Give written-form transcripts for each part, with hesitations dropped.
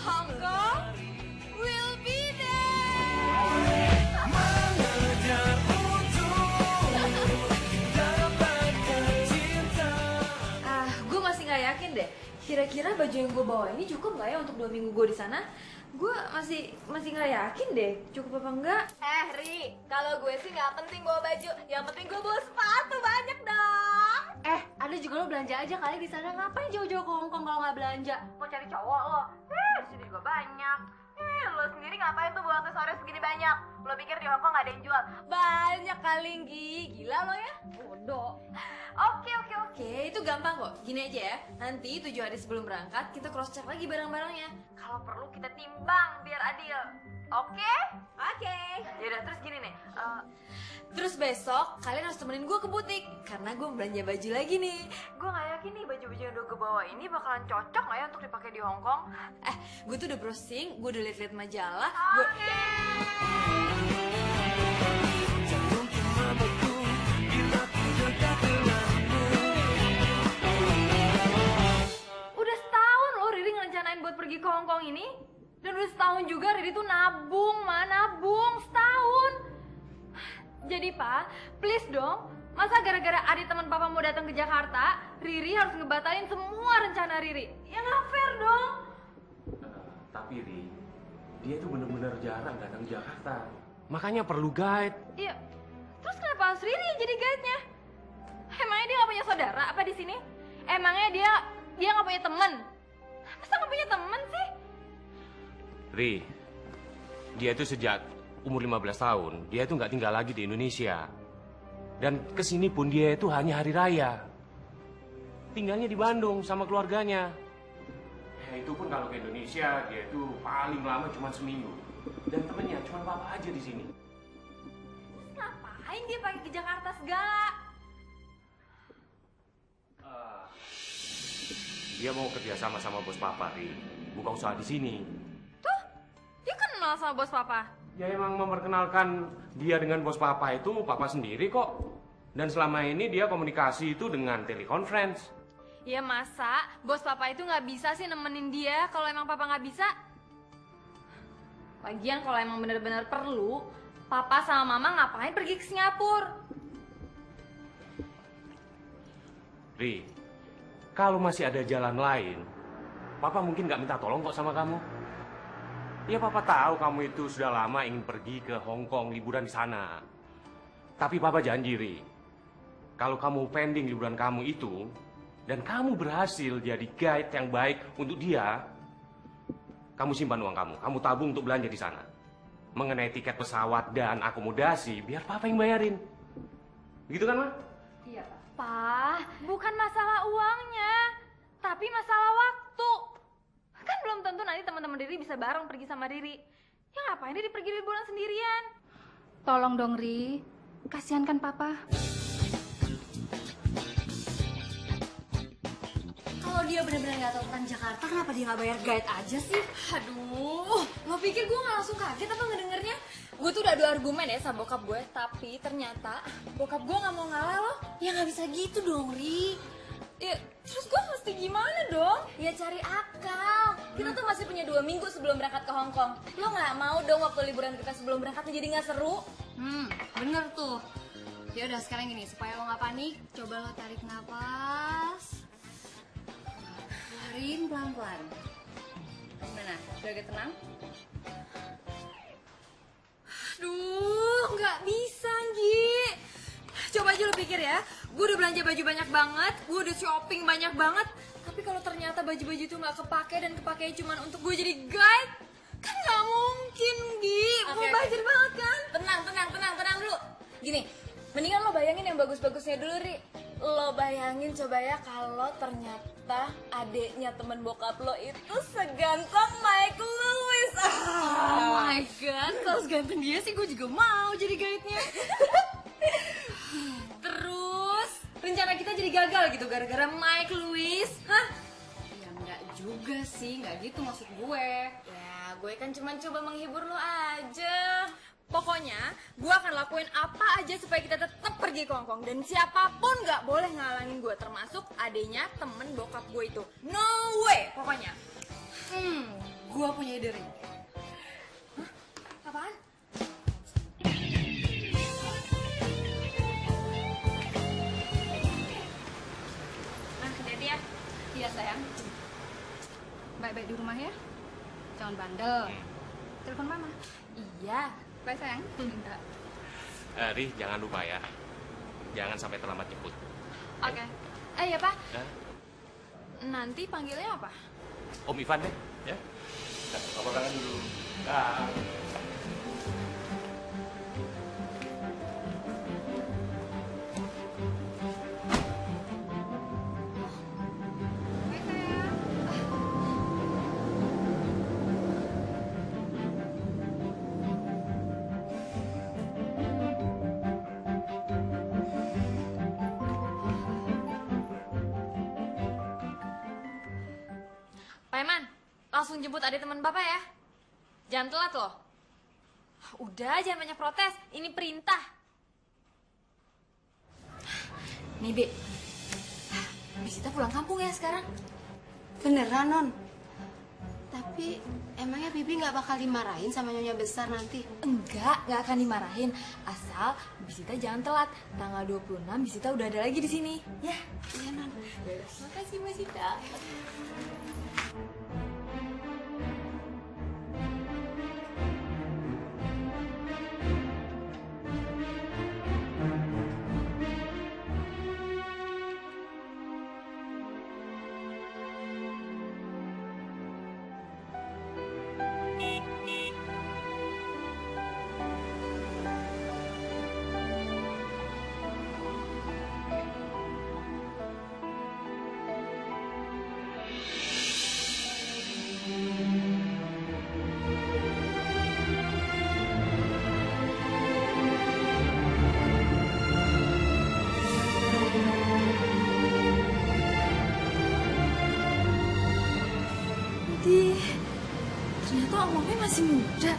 Hong Kong will be there. Mengejar untuk dapatkan cinta. Gue masih nggak yakin deh. Kira-kira baju yang gue bawa ini cukup nggak ya untuk 2 minggu gue di sana? Gue masih nggak yakin deh, cukup apa enggak? Ri, kalau gue sih nggak penting bawa baju, yang penting gue bawa sepatu banyak dong. Ada juga lo belanja aja kali di sana. Ngapain jauh-jauh ke Hongkong kalau nggak belanja? Mau cari cowok lo? Di sini juga banyak. Lo sendiri ngapain tuh bawa aksesoris segini banyak? Lo pikir di Hongkong nggak ada yang jual? Banyak kali, gila lo ya? Bodoh. Oke, itu gampang kok. Gini aja ya, nanti 7 hari sebelum berangkat kita cross check lagi barang-barangnya. Kalau perlu kita timbang biar adil. Oke? Yaudah, terus gini nih. Terus besok kalian harus temenin gue ke butik karena gue belanja baju lagi nih. Gue nggak yakin nih baju-baju yang udah gue bawa ini bakalan cocok nggak ya untuk dipakai di Hongkong. Gue tuh udah browsing, gue udah liat-liat majalah. Jangan pernah beku bila ku dekat denganmu. Udah setahun loh Riri ngerencanain buat pergi ke Hongkong ini. Dan udah setahun juga Riri tuh nabung setahun. Jadi Pak, please dong, masa gara-gara adik teman Papa mau datang ke Jakarta, Riri harus ngebatalin semua rencana Riri? Ya nggak fair dong. Tapi Ri, dia tuh bener-bener jarang datang ke Jakarta. Makanya perlu guide. Iya, terus kenapa harus Riri yang jadi guide-nya? Emangnya dia nggak punya saudara apa di sini? Emangnya dia nggak punya teman? Masa nggak punya teman sih? Ri, dia tuh sejak umur 15 tahun, dia tuh nggak tinggal lagi di Indonesia. Dan kesini pun dia itu hanya hari raya. Tinggalnya di Bandung sama keluarganya. Ya itu pun kalau ke Indonesia, dia itu paling lama cuma seminggu. Dan temennya cuma Papa aja di sini. Ngapain dia pakai ke Jakarta segala? Dia mau kerja sama bos Papa, Ri. Buka usaha di sini. Tuh, dia kenal sama bos Papa. Ya emang memperkenalkan dia dengan bos Papa itu Papa sendiri kok. Dan selama ini dia komunikasi itu dengan teleconference. Ya masa bos Papa itu nggak bisa sih nemenin dia kalau emang Papa nggak bisa? Lagian kalau emang bener-bener perlu, Papa sama Mama ngapain pergi ke Singapura? Ri, kalau masih ada jalan lain, Papa mungkin nggak minta tolong kok sama kamu. Ya Papa tahu kamu itu sudah lama ingin pergi ke Hong Kong liburan di sana. Tapi Papa janji, Ri, kalau kamu pending liburan kamu itu, dan kamu berhasil jadi guide yang baik untuk dia, kamu simpan uang kamu tabung untuk belanja di sana. Mengenai tiket pesawat dan akomodasi, biar Papa yang bayarin. Begitu kan, Ma? Iya, Pak. Pak, bukan masalah uangnya, tapi masalah waktu. Kan belum tentu nanti teman-teman Riri bisa bareng pergi sama Riri. Ya ngapain Riri pergi liburan sendirian? Tolong dong Ri, kasihan kan Papa. Kalau dia benar-benar nggak tahu tentang Jakarta, kenapa dia nggak bayar guide aja sih? Aduh, lo pikir gue nggak langsung kaget apa ngedengernya? Gue tuh udah adu argumen ya sama bokap gue, tapi ternyata bokap gue nggak mau ngalah loh. Ya nggak bisa gitu dong, Ri. Ya, terus gue mesti gimana dong? Ya cari akal. Kita tuh masih punya 2 minggu sebelum berangkat ke Hong Kong. Lo nggak mau dong waktu liburan kita sebelum berangkat jadi nggak seru? Bener tuh. Ya udah sekarang gini, supaya lo nggak panik, coba lo tarik nafas, keluarin pelan-pelan. Gimana? Udah agak tenang? Aduh, nggak bisa, Gi. Coba aja lo pikir ya, gue udah belanja baju banyak banget, gue udah shopping banyak banget. Tapi kalau ternyata baju-baju itu nggak kepake dan kepake cuma untuk gue jadi guide, kan nggak mungkin, Gi. Gue budget banget kan? Tenang dulu. Gini, mendingan lo bayangin yang bagus-bagusnya dulu, Ri. Lo bayangin coba ya kalau ternyata adeknya temen bokap lo itu seganteng Mike Lewis. Oh my god, kalau seganteng dia sih gue juga mau jadi guide-nya. Terus, rencana kita jadi gagal gitu gara-gara Mike Lewis. Hah? Ya enggak juga sih, enggak gitu maksud gue. Ya, gue kan cuma coba menghibur lo aja. Pokoknya, gue akan lakuin apa aja supaya kita tetap pergi ke Hongkong. Dan siapapun gak boleh ngalangin gue, termasuk adenya temen bokap gue itu. No way, pokoknya. Baik-baik di rumah ya. Jangan bandel. Telepon mama. Iya. Bye sayang. Ri, jangan lupa ya. Jangan sampai terlambat jemput. Oke. Ya Pak, Nah, nanti panggilnya apa? Om Ivan deh, ya. Nah, Papa kangen dulu. Dah. Bye sayang. Pak Eman, langsung jemput adik teman Bapak ya. Jangan telat loh. Udah, jangan banyak protes. Ini perintah. Nih, Bi. Bisita pulang kampung ya sekarang. Beneran, Non? Tapi emangnya Bibi nggak bakal dimarahin sama Nyonya Besar nanti? Nggak akan dimarahin. Asal Bisita jangan telat. Tanggal 26 Bisita udah ada lagi di sini. Ya. Iya, Non. Makasih, Mbak Sita. Ternyata omongnya masih muda.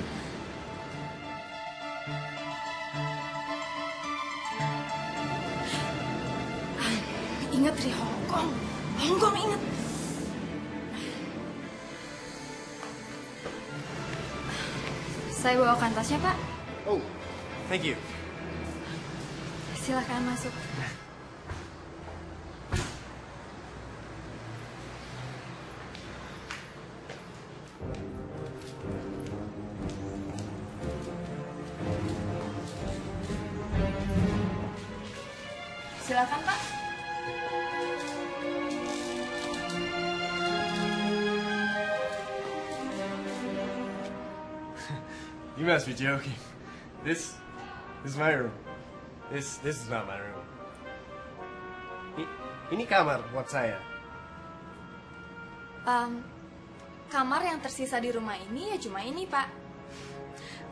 Ingat dari Hongkong. Hongkong ingat. Saya bawakan tasnya, Pak. Oh, thank you. Silakan masuk. Silakan, Pak. You must be joking. This is my room. This is not my room. Ini kamar buat saya. Kamar yang tersisa di rumah ini ya cuma ini, Pak.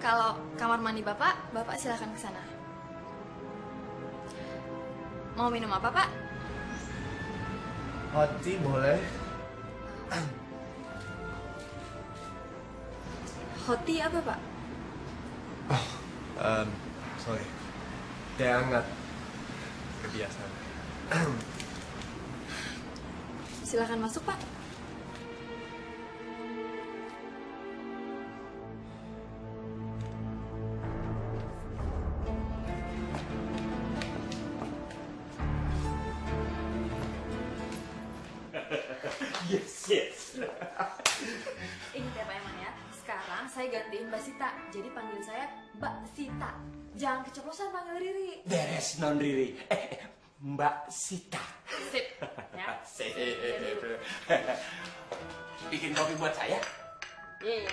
Kalau kamar mandi Bapak, Bapak silakan ke sana. Mau minum apa, Pak? Hot tea boleh? Hot tea apa, Pak? Sorry. Teh hangat. Kebiasaan. Silakan masuk, Pak. Yes. Ingat ya, Pak Eman ya. Sekarang saya gantiin Mbak Sita. Jadi panggil saya Mbak Sita. Jangan keceplosan panggil Riri. Beres non Riri. Mbak Sita. Sip. Ya. Sip. Bikin kopi buat saya. Yeay.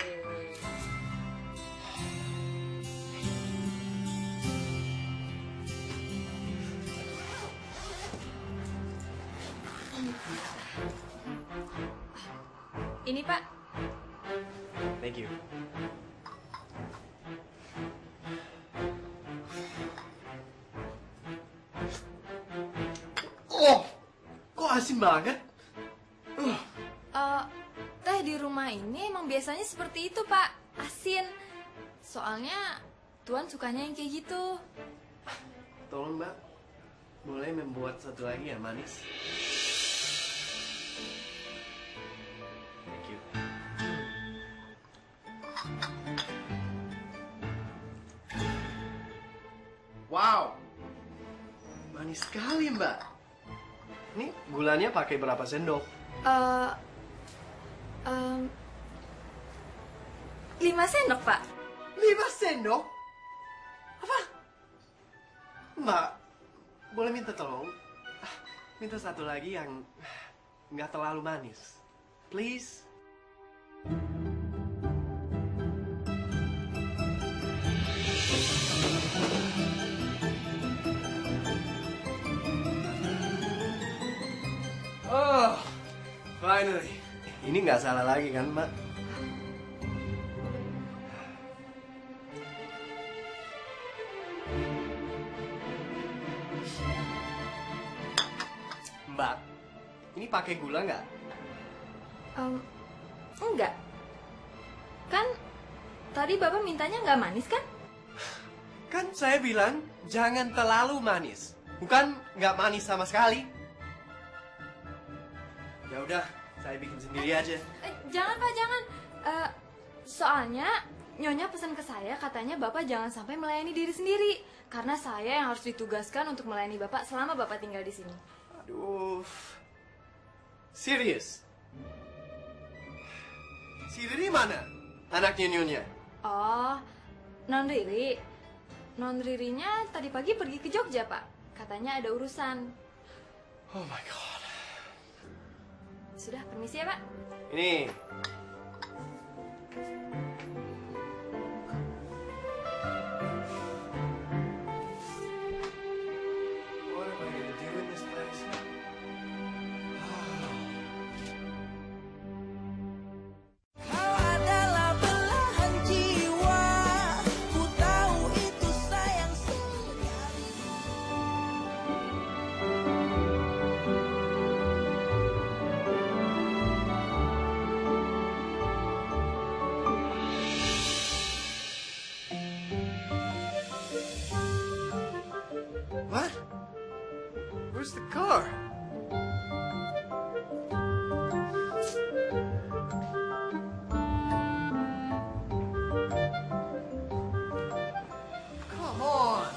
Ini, Pak. Thank you. Oh, kok asin banget? Teh di rumah ini emang biasanya seperti itu, Pak. Asin. Soalnya Tuan sukanya yang kayak gitu. Tolong Mbak, boleh membuat satu lagi yang manis? Thank you. Wow, manis sekali Mbak. Ini gulanya pakai berapa sendok? Em, 5 sendok, Pak. 5 sendok? Apa? Mbak, boleh minta tolong? Minta satu lagi yang nggak terlalu manis. Please? Oh, finally. Ini nggak salah lagi kan, Mbak? Mbak, ini pakai gula nggak? Enggak. Kan tadi Bapak mintanya nggak manis kan? Kan saya bilang jangan terlalu manis. Bukan nggak manis sama sekali. Ya udah, saya bikin sendiri aja. Jangan, Pak, jangan. Soalnya Nyonya pesan ke saya katanya Bapak jangan sampai melayani diri sendiri. Karena saya yang harus ditugaskan untuk melayani Bapak selama Bapak tinggal di sini. Aduh. Serius? Si Riri mana? Anaknya Nyonya? Oh, Non Riri. Non Ririnya tadi pagi pergi ke Jogja, Pak. Katanya ada urusan. Oh my god. Sudah, permisi ya, Pak. Ini. What am I gonna do in this place? Kau adalah belahan jiwa, ku tahu itu sayang sekali. What? Where's the car? Come on.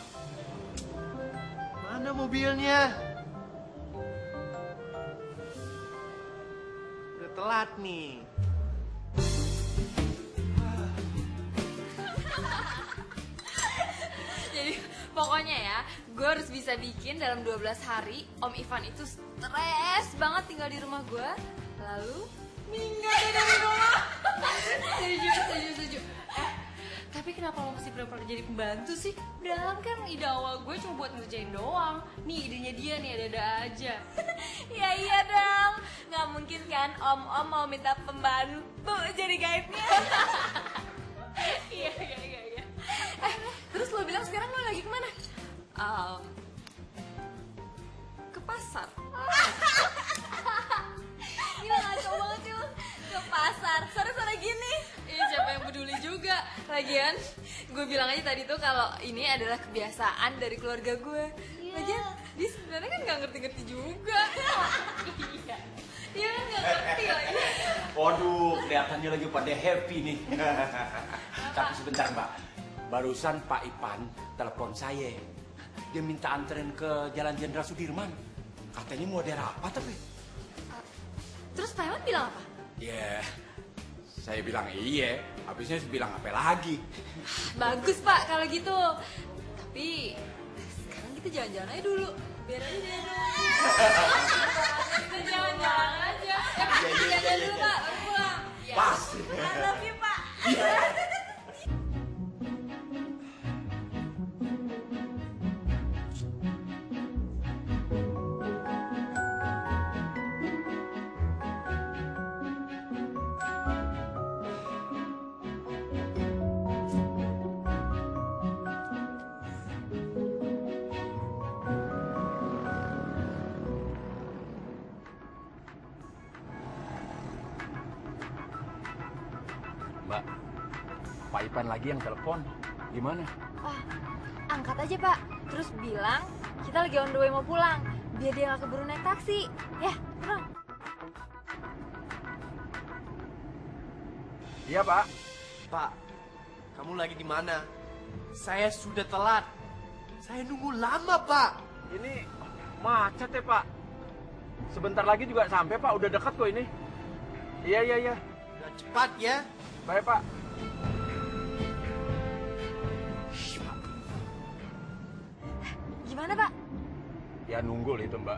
Mana mobilnya? Udah telat nih. Jadi pokoknya ya, gue harus bisa bikin dalam 12 hari Om Ivan itu stres banget tinggal di rumah gue, lalu minggat dari rumah. Setuju. Tapi kenapa lo mesti pura-pura jadi pembantu sih? Padahal kan ide awal gue cuma buat ngerjain doang. Nih idenya dia nih, ada-ada aja. Ya iya dong, nggak mungkin kan om mau minta pembantu jadi guide-nya. Iya. Terus lo bilang sekarang lo lagi kemana? Ke pasar. Gila ngaco banget sih lo. Ke pasar, sore-sore gini. Siapa yang peduli juga. Lagian, gue bilang aja tadi tuh kalau ini adalah kebiasaan dari keluarga gue. Lagian, dia sebenarnya kan nggak ngerti-ngerti juga. Iya kan nggak ngerti lagi. Waduh, kelihatannya lagi pada happy nih. Tapi sebentar, Mbak. Barusan Pak Ipan telepon saya. Dia minta anterin ke Jalan Jenderal Sudirman. Katanya mau ada rapat tapi. Terus Pak Iwan bilang apa? Ya, saya bilang iya. Habisnya saya bilang apa lagi? Bagus Pak kalau gitu. Tapi sekarang kita jalan-jalan aja dulu. Biar aja dia kita jalan-jalan aja. Jalan dulu Pak, baru pulang. Pas. I love you Pak. Mbak, Pak Ipan lagi yang telepon. Gimana? Angkat aja Pak. Terus bilang kita lagi on the way mau pulang. Biar dia nggak keburu naik taksi. Ya, pulang. Iya, Pak. Pak, kamu lagi di mana? Saya sudah telat. Saya nunggu lama, Pak. Ini macet ya, Pak. Sebentar lagi juga sampai, Pak. Udah dekat kok ini. Iya. Udah cepat ya. Baik, Pak. Gimana, Pak? Ya nunggul itu, Mbak.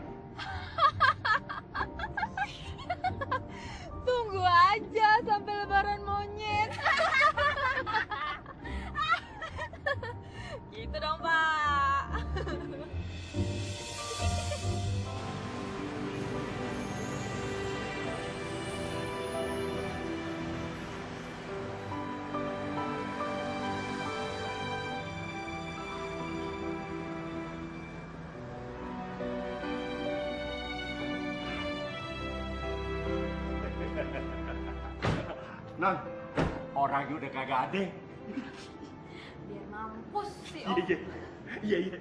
Tunggu aja sampai lebaran monyet. Gitu dong, Pak. Non, orangnya udah kagak ada. Biar mampus sih, Iya, iya. Iya, iya.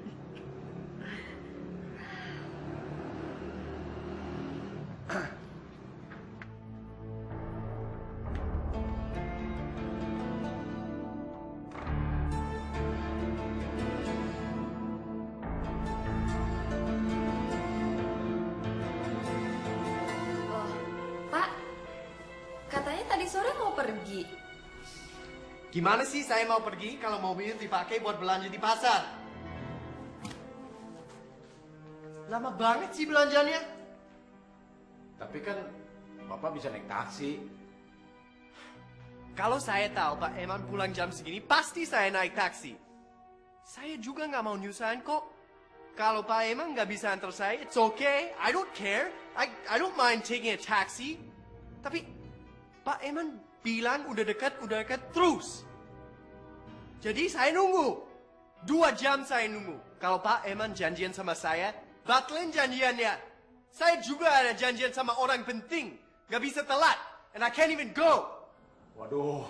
Loh, Pak, katanya tadi sore mau pergi. Gimana sih saya mau pergi kalau mobil dipakai buat belanja di pasar? Lama banget sih belanjanya. Tapi kan Bapak bisa naik taksi. Kalau saya tahu Pak Eman pulang jam segini, pasti saya naik taksi. Saya juga nggak mau nyusahin kok. Kalau Pak Eman nggak bisa antar saya, it's okay. I don't care. I don't mind taking a taxi. Tapi Pak Eman bilang udah dekat terus. Jadi saya nunggu. 2 jam saya nunggu. Kalau Pak Eman janjian sama saya, batalin janjiannya. Saya juga ada janjian sama orang penting. Gak bisa telat. And I can't even go. Waduh,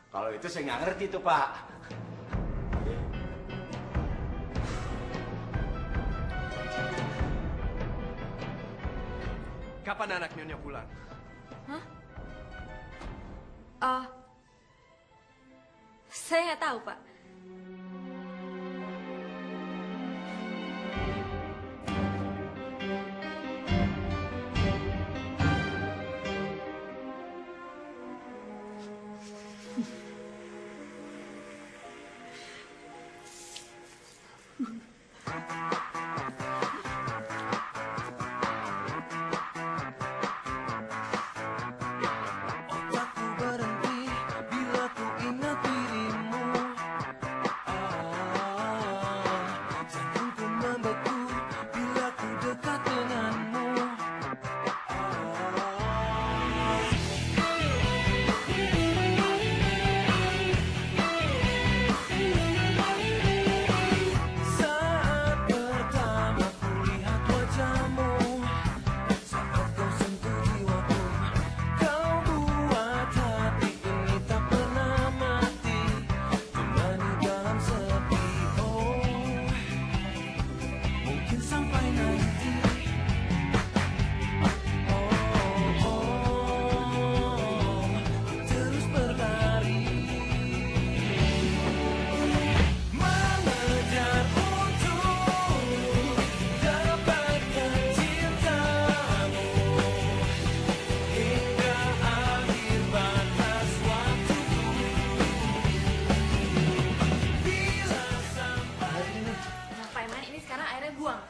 kalau itu saya nggak ngerti tuh, Pak. Kapan anak Nyonya pulang? Saya nggak tahu, Pak. Otakku berhenti bila ku ingat dirimu. Jantungku membeku bila ku dekat denganmu. Saat pertama ku lihat wajahmu, saat kau sentuh jiwaku, kau buat hati ini tak pernah mati, temani dalam sepi. Oh, mungkin sampai nanti. Oh, terus berlari, mengejar untuk dapatkan cintamu hingga akhir batas waktuku. Bila sampai Nah, Pak Eman, ini sekarang airnya buang.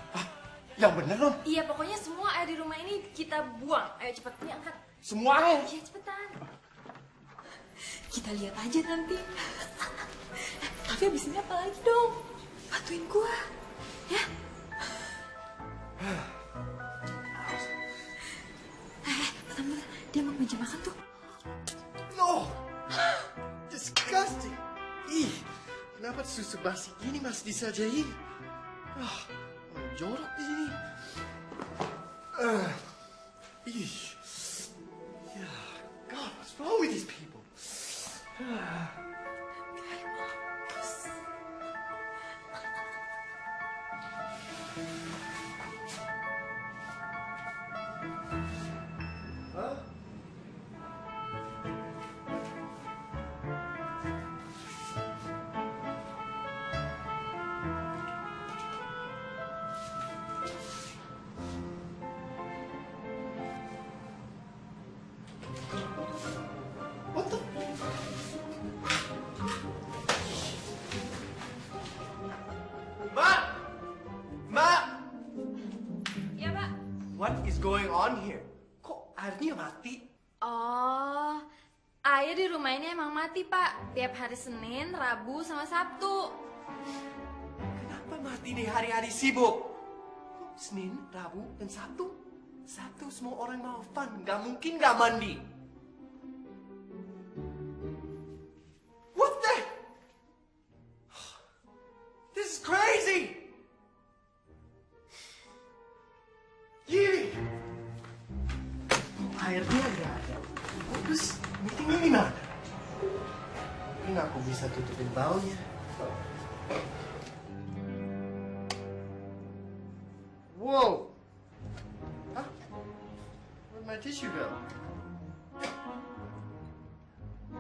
Yang bener, Non. Iya, pokoknya semua air di rumah ini kita buang. Ayo cepet, nih angkat. Semua air. Iya, cepetan. Kita lihat aja nanti. Tapi abis ini apa lagi dong? Bantuin gua. Ya? Bentar. Dia mau meja makan tuh. No! Disgusting! Ih, kenapa susu basi ini masih disajain? Jorok di sini. Ih. Yeah. God, what's wrong with these people? Huh? going on here? Kok airnya mati? Oh, air di rumah ini emang mati, Pak. Tiap hari Senin, Rabu, sama Sabtu. Kenapa mati di hari-hari sibuk? Kok Senin, Rabu, dan Sabtu? Sabtu semua orang mau fun, gak mungkin gak mandi. What the? This is crazy! Yee! Airnya gak ada. Terus meetingnya di mana? Mungkin aku bisa tutupin baunya. Whoa! Huh? Where'd my tissue go?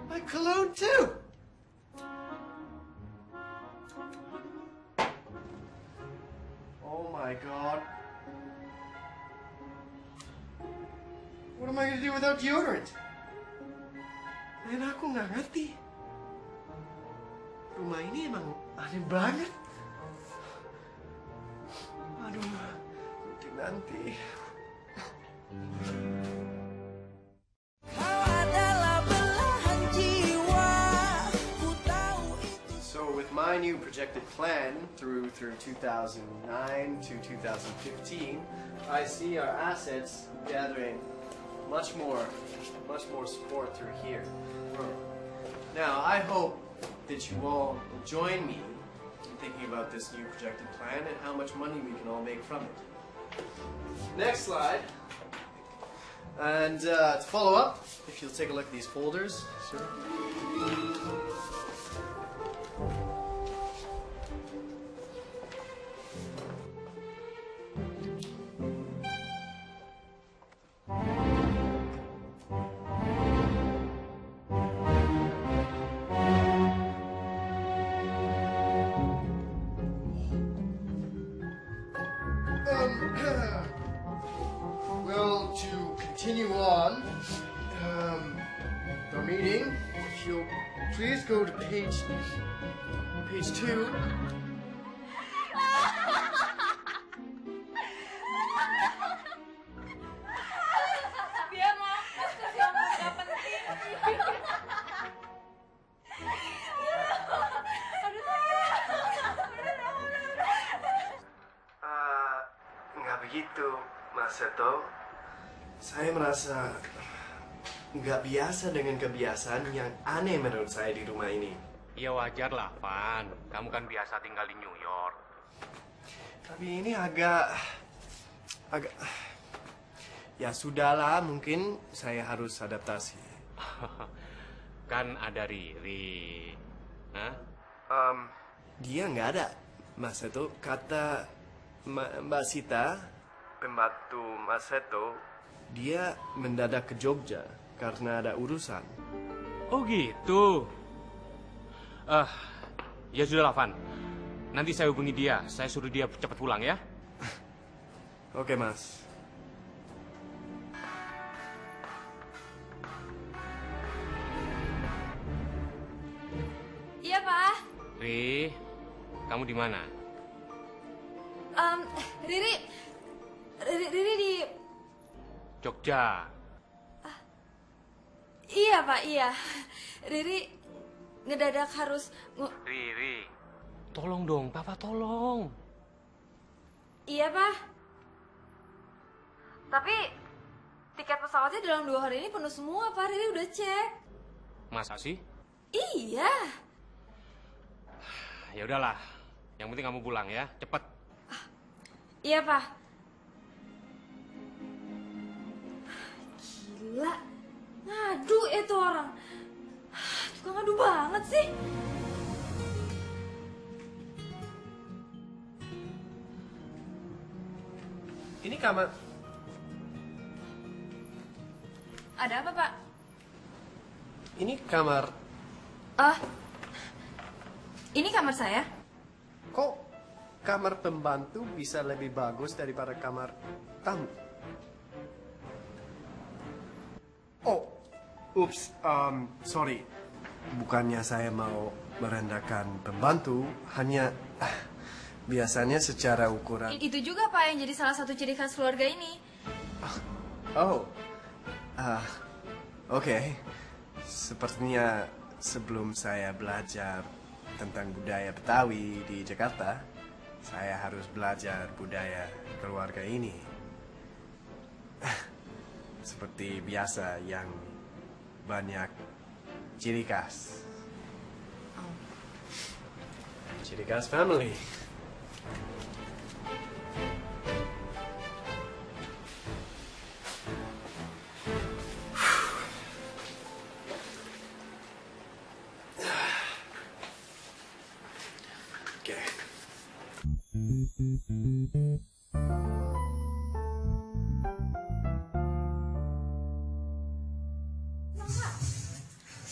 My cologne too! Oh my god. What am I gonna do without deodorant? Dan aku nggak ngerti. Rumah ini emang aneh banget. Aduh, nanti. So with my new projected plan through 2009 to 2015, I see our assets gathering much more support through here. Now, I hope that you all will join me in thinking about this new projected plan and how much money we can all make from it. Next slide. And to follow up, if you'll take a look at these folders. Sure. Well, to continue on the meeting, if you'll please go to page 2. Dia mampus kasih omong gak penting. Nggak begitu, Mas Seto. Saya merasa nggak biasa dengan kebiasaan yang aneh menurut saya di rumah ini. Ya wajar lah, Van. Kamu kan biasa tinggal di New York. Tapi ini agak... Ya sudahlah, mungkin saya harus adaptasi. Kan ada Riri. Hah? Dia nggak ada, Mas Seto. Kata Mbak Sita, pembantu Mas Seto, dia mendadak ke Jogja karena ada urusan. Oh gitu. Ya sudah lah, Van. Nanti saya hubungi dia. Saya suruh dia cepat pulang ya. Oke, Mas. Iya, Pak. Ri, kamu di mana? Riri di... Jogja. Iya, Pak, iya. Riri ngedadak harus... Riri, tolong dong, Papa tolong. Iya, Pak. Tapi tiket pesawatnya dalam 2 hari ini penuh semua, Pak. Riri udah cek. Masa sih? Iya. Ya udahlah. Yang penting kamu pulang ya, cepet. Iya, Pak. Gila. Ngadu itu orang. Tukang ngadu banget sih. Ini kamar... Ada apa, Pak? Ini kamar... Ini kamar saya. Kok kamar pembantu bisa lebih bagus daripada kamar tamu? Oh, ups, sorry. Bukannya saya mau merendahkan pembantu, hanya biasanya secara ukuran... Itu juga, Pak, yang jadi salah satu ciri khas keluarga ini. Oh, oke. Sepertinya sebelum saya belajar tentang budaya Betawi di Jakarta, saya harus belajar budaya keluarga ini. Seperti biasa yang banyak ciri khas. Ciri khas family. Oke.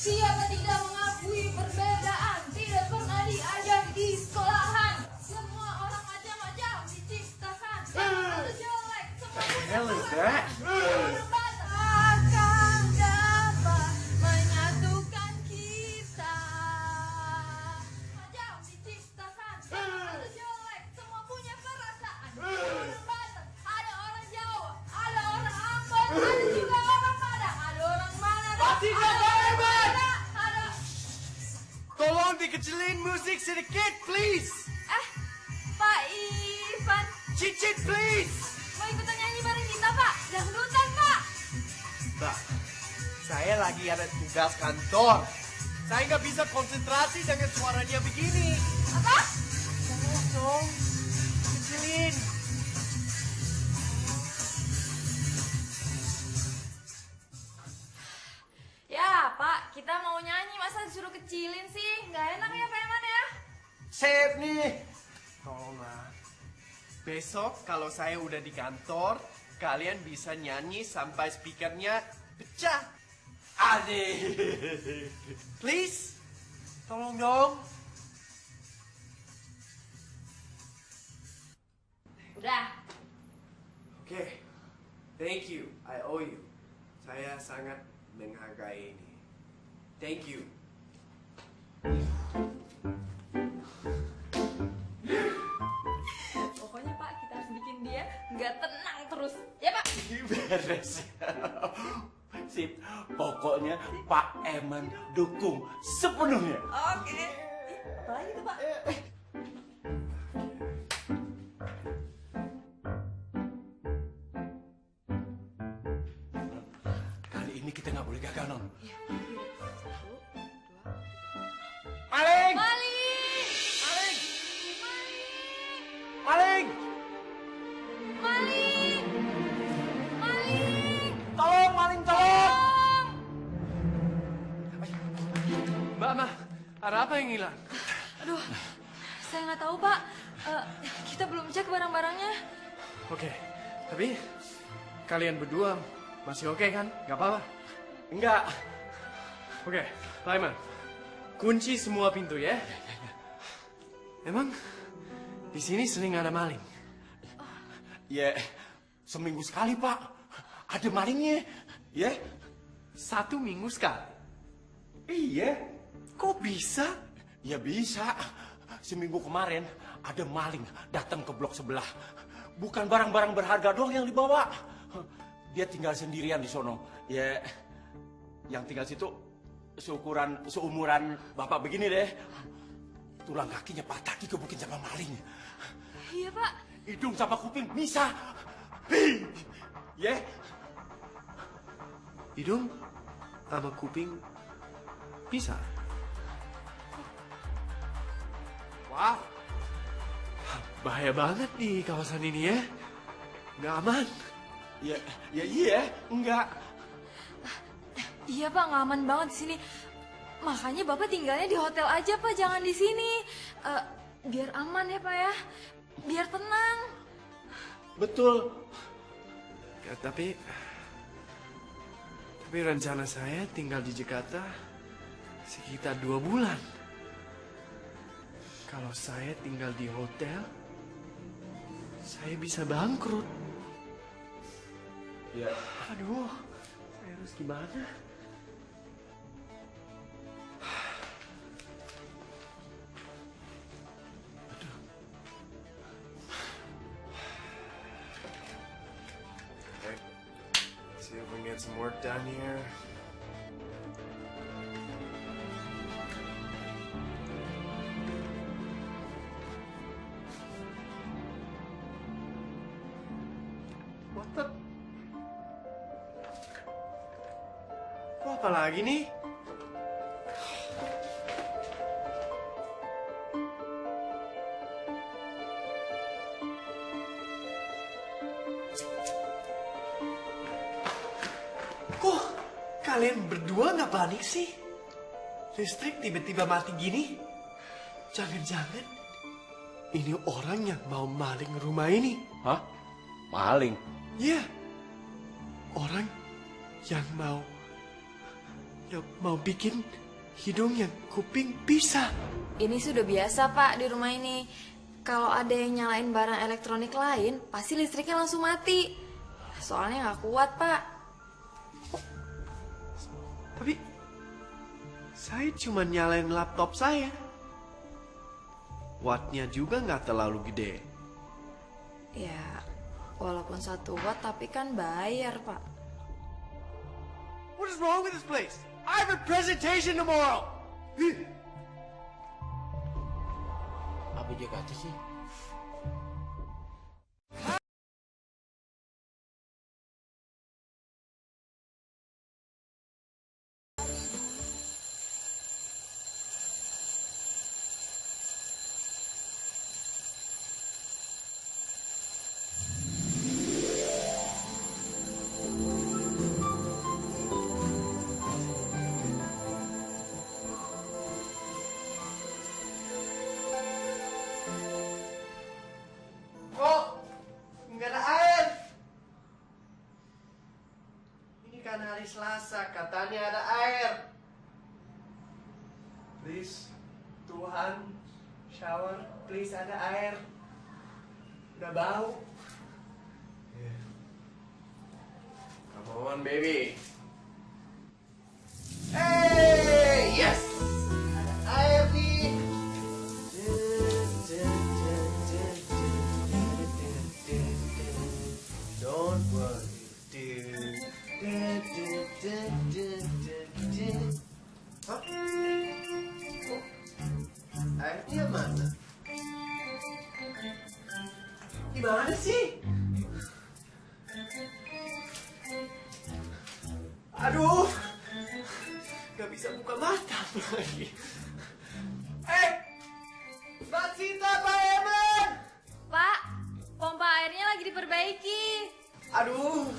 Siapa tidak mengakui perbedaan tidak pernah diajari di sekolahan. Semua orang macam-macam diciptakan. Satu jelek, semua Hell is that? akan dapat menyatukan kita. Macam diciptakan. Satu jelek, semua punya perasaan. Berbatas, ada orang Jawa, ada orang Ambon, ada juga orang Padang, ada orang Manado, Pasti ada nggak orang Eman! Mana, ada Tolong dikecilin musik sedikit, please. Pak Ivan Cicit, please. mau ikutan nyanyi bareng kita Pak, dangdutan Pak. Pak, saya lagi ada tugas kantor. Saya nggak bisa konsentrasi dengan suaranya begini. Apa? Tolong dong, kecilin. Ya Pak, kita mau nyanyi masa disuruh kecilin sih, nggak enak ya Pak Eman ya. Sip nih. Tolonglah. Besok kalau saya udah di kantor, kalian bisa nyanyi sampai speakernya pecah. Adik. Please, tolong dong. Udah. Oke, thank you. I owe you. Saya sangat menghargai ini. Thank you. Pokoknya Pak, kita harus bikin dia nggak tenang terus. Ya Pak. Beres. Sip. Pokoknya Pak Eman dukung sepenuhnya. Oke. Apalagi tuh Pak? Kali ini kita nggak boleh gagal, Non. Maling! Maling! Maling! Maling! Maling! Maling! Tolong, maling, tolong! Mbak, ada apa yang hilang? Aduh, saya nggak tahu Pak. Kita belum cek barang-barangnya. Oke, tapi kalian berdua masih oke kan? Gak apa-apa? Enggak. Oke, Pak Iman, kunci semua pintu ya. Emang di sini sering ada maling? Ya, seminggu sekali, Pak. Ada malingnya. Ya? 1 minggu sekali? Iya. Kok bisa? Ya bisa. Seminggu kemarin ada maling datang ke blok sebelah. Bukan barang-barang berharga doang yang dibawa. Dia tinggal sendirian di sono. Ya, yang tinggal situ seumuran bapak begini deh. Tulang kakinya patah dikebukin sama maling. Iya Pak. Hidung sama kuping bisa. Ya? Hidung sama kuping bisa? Wow, bahaya banget di kawasan ini ya. Nggak aman. Ya iya, enggak. Iya Pak, nggak aman banget di sini. Makanya Bapak tinggalnya di hotel aja Pak, jangan di sini. Biar aman ya Pak ya. Biar tenang. Betul. Ya, tapi rencana saya tinggal di Jakarta sekitar 2 bulan. Kalau saya tinggal di hotel, saya bisa bangkrut. Ya. Aduh, saya harus gimana? done here. What the? Kok apa lagi nih? Kok kalian berdua nggak panik sih? Listrik tiba-tiba mati gini? Jangan-jangan ini orang yang mau maling rumah ini. Hah? Maling? Iya, orang yang mau bikin hidung yang kuping pisah. Ini sudah biasa pak di rumah ini. Kalau ada yang nyalain barang elektronik lain, pasti listriknya langsung mati. Soalnya nggak kuat pak. Tapi saya cuma nyalain laptop saya. Wattnya juga nggak terlalu gede. Ya, walaupun 1 watt tapi kan bayar pak. What is wrong with this place? I have a presentation tomorrow. Apa dia kata sih? Kok nggak ada air? Ini kan hari Selasa, katanya ada air. Please, Tuhan, shower, please ada air. Udah bau. Come on, baby. Hey, yes! Ada air nih. Don't worry, dude. Hah? Oh, airnya mana? Gimana sih? Aduh, gak bisa buka mata lagi. Mbak Sita, Pak Eman! Pak, pompa airnya lagi diperbaiki. Aduh,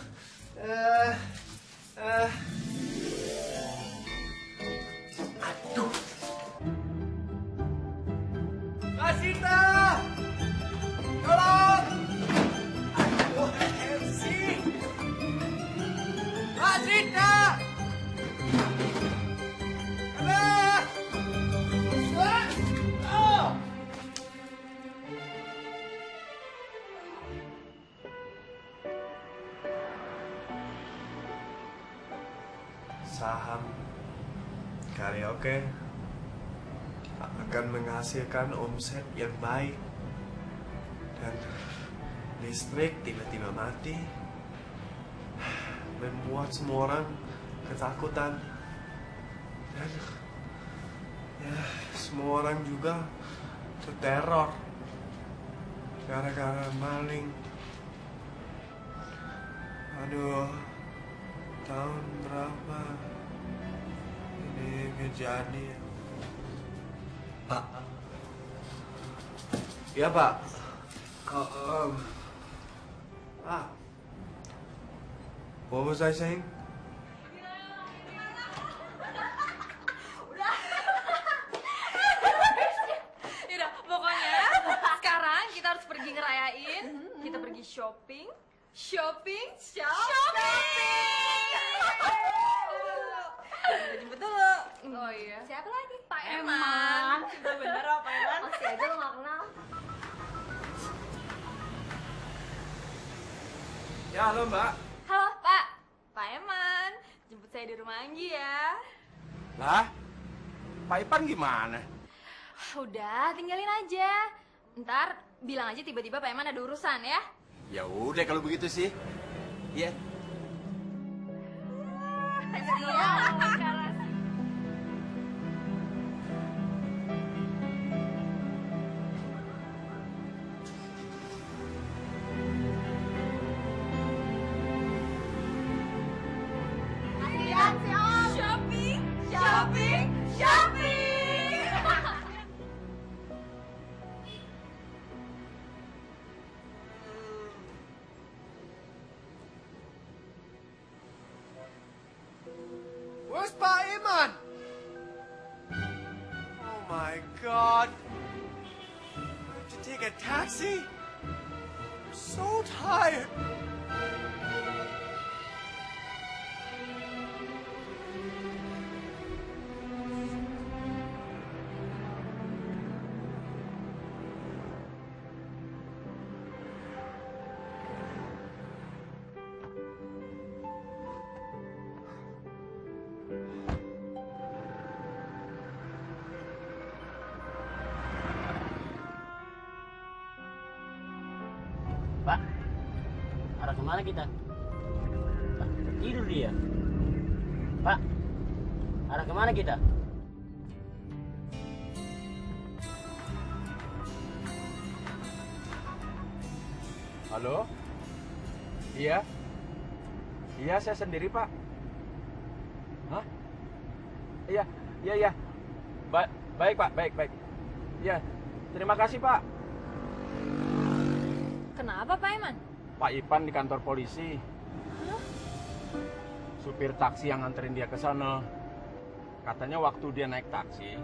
aduh. Mbak Sita! Tolong! Aduh, sih. Mbak Sita! Aduh! Oh! Saham karaoke akan menghasilkan omset yang baik, dan listrik tiba-tiba mati membuat semua orang ketakutan, dan ya semua orang juga terteror gara-gara maling. Aduh, tahun berapa ini kejadian? Pak. Ya, Pak. What was I saying? Yaudah, pokoknya sekarang kita harus pergi ngerayain. Kita pergi shopping. Shopping. Jemput dulu. Oh iya. Siapa lagi? Pak Eman. Bener apa Pak Eman? Masih aja lo gak kenal. Ya, halo Mbak. Halo Pak. Pak Eman. Jemput saya di rumah Anggi ya. Lah, Pak Ipan gimana? Udah, tinggalin aja. Ntar bilang aja tiba-tiba Pak Eman ada urusan ya. Ya udah kalau begitu sih. Iya. Where's Pak Iman? Oh my God. I have to take a taxi? I'm so tired. Pak, arah kemana kita? Pak, tidur dia. Pak, arah kemana kita? Halo? Iya? Iya, saya sendiri, Pak. Hah? Iya, iya, iya. Baik, Pak, baik. Iya, terima kasih, Pak. Kenapa Pak Iman? Pak Ipan di kantor polisi. Supir taksi yang nganterin dia ke sana. Katanya waktu dia naik taksi,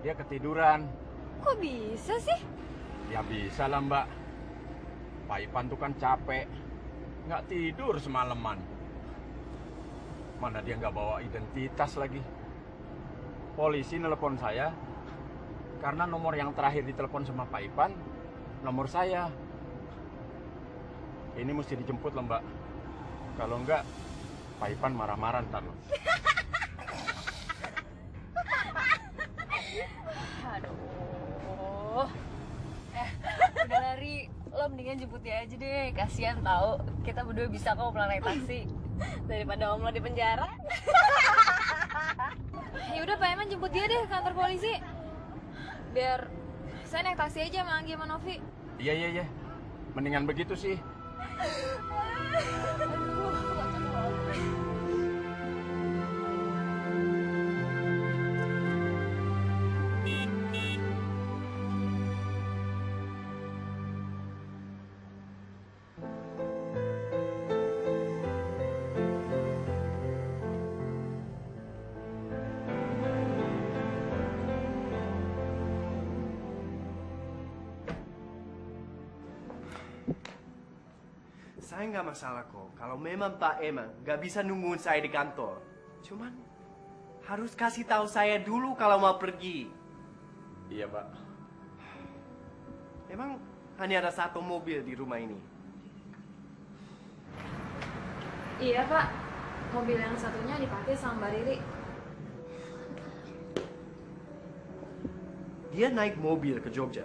dia ketiduran. Kok bisa sih? Ya bisa lah, Mbak. Pak Ipan tuh kan capek, nggak tidur semalaman. Mana dia nggak bawa identitas lagi. Polisi nelpon saya karena nomor yang terakhir ditelepon sama Pak Ipan nomor saya. Ini mesti dijemput loh, Mbak. Kalau enggak, Pak Ipan marah-marah ntar loh. Aduh. Udah lari, lo mendingan jemput dia aja deh. Kasian tahu, kita berdua bisa kok pulang naik taksi daripada om lo di penjara. Ya udah Pak Iman jemput dia deh ke kantor polisi. Biar saya naik taksi aja sama Anggi sama Novi. Iya. Mendingan begitu sih. Saya nggak masalah kok. Kalau memang Pak Eman nggak bisa nungguin saya di kantor. Cuman harus kasih tahu saya dulu kalau mau pergi. Iya, Pak. Emang hanya ada satu mobil di rumah ini. Iya Pak, mobil yang satunya dipakai sama Mbak Riri. Dia naik mobil ke Jogja.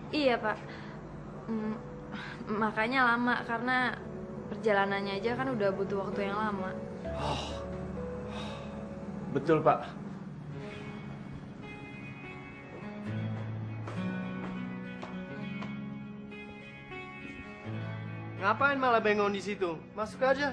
Iya Pak. Makanya lama karena perjalanannya aja kan udah butuh waktu yang lama. Betul, Pak. Ngapain malah bengong di situ? Masuk aja.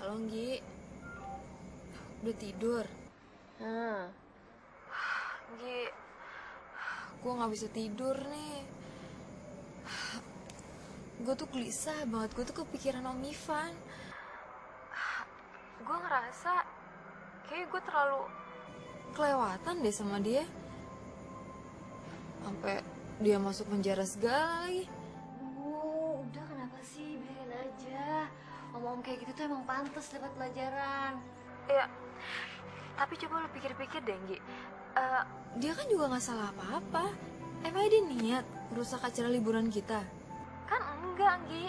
Halo Nggi, udah tidur? Nggi, gue gak bisa tidur nih. Gue tuh gelisah banget, gue tuh kepikiran Om Ivan. Gue ngerasa kayak gue terlalu kelewatan deh sama dia. Sampai dia masuk penjara segala lagi. Udah kenapa sih, biarin aja. Om-om kayak gitu tuh emang pantas dapat pelajaran. Ya, Tapi coba lo pikir-pikir deh, Nggi. Dia kan juga nggak salah apa-apa. Emangnya dia niat merusak acara liburan kita? Kan enggak, Nggi.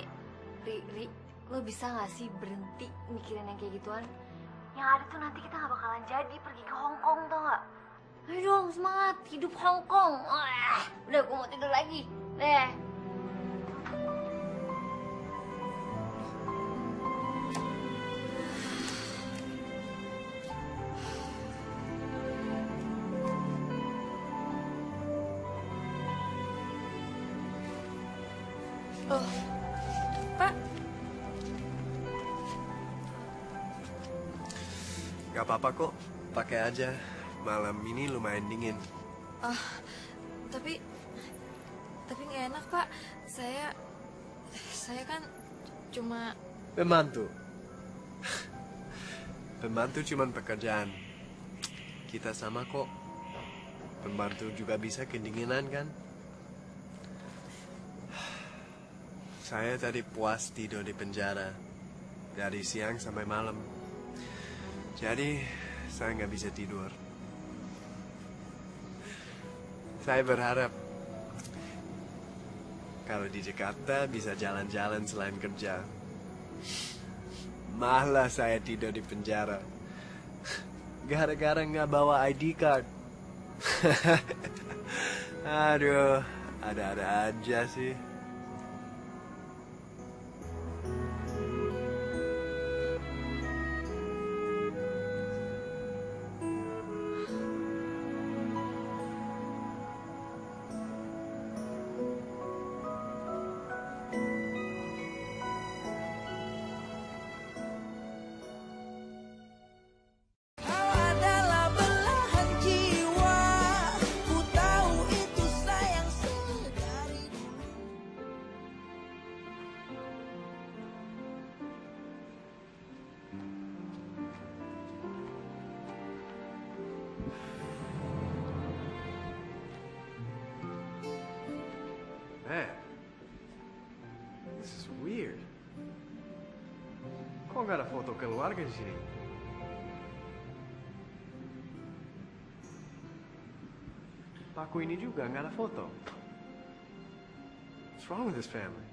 Ri, lo bisa nggak sih berhenti mikirin yang kayak gituan? Yang ada tuh nanti kita nggak bakalan jadi pergi ke Hong Kong, tau nggak? Ayo dong, semangat, hidup Hong Kong. Udah, gue mau tidur lagi. Deh. Oh, Pak. Gak apa-apa kok, pakai aja. Malam ini lumayan dingin. Tapi nggak enak, Pak. Saya kan cuma Pembantu. Pembantu cuman pekerjaan. Kita sama kok. Pembantu juga bisa kedinginan kan? Saya tadi puas tidur di penjara. Dari siang sampai malam. Jadi, saya nggak bisa tidur. Saya berharap kalau di Jakarta bisa jalan-jalan selain kerja. Malah saya tidur di penjara. Gara-gara nggak bawa ID card. Aduh, ada-ada aja sih. Man, this is weird. Kok nggak ada foto keluarga di sini? Paku ini juga nggak ada foto. What's wrong with this family?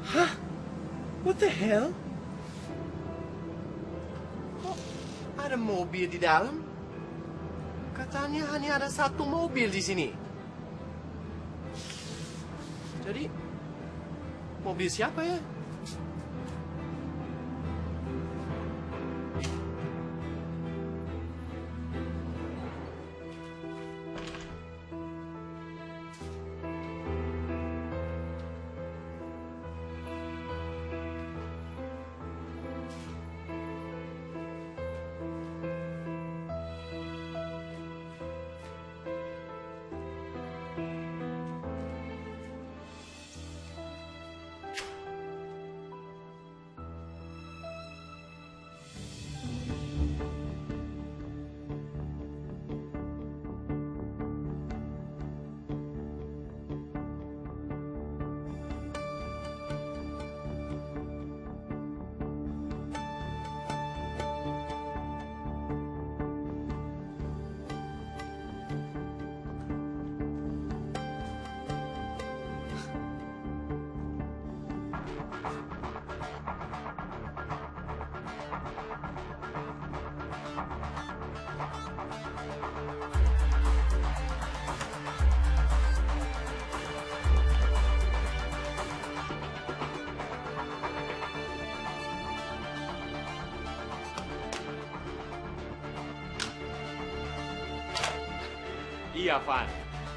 Hah? What the hell? Kok ada mobil di dalam? Katanya hanya ada satu mobil di sini. Jadi, mobil siapa ya? Iya, Van.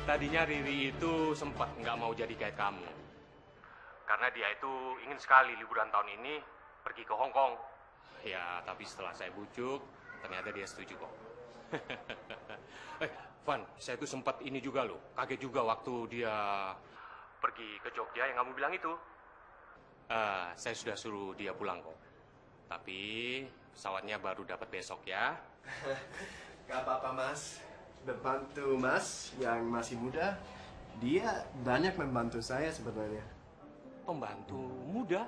Tadinya Riri itu sempat nggak mau jadi guide kamu. Karena dia itu ingin sekali liburan tahun ini pergi ke Hong Kong. Ya, tapi setelah saya bujuk, ternyata dia setuju kok. Van, saya tuh sempat ini juga loh, kaget juga waktu dia pergi ke Jogja yang kamu bilang itu. Saya sudah suruh dia pulang kok. Tapi pesawatnya baru dapat besok ya. Gak apa-apa mas, membantu mas yang masih muda, dia banyak membantu saya sebenarnya. Pembantu muda?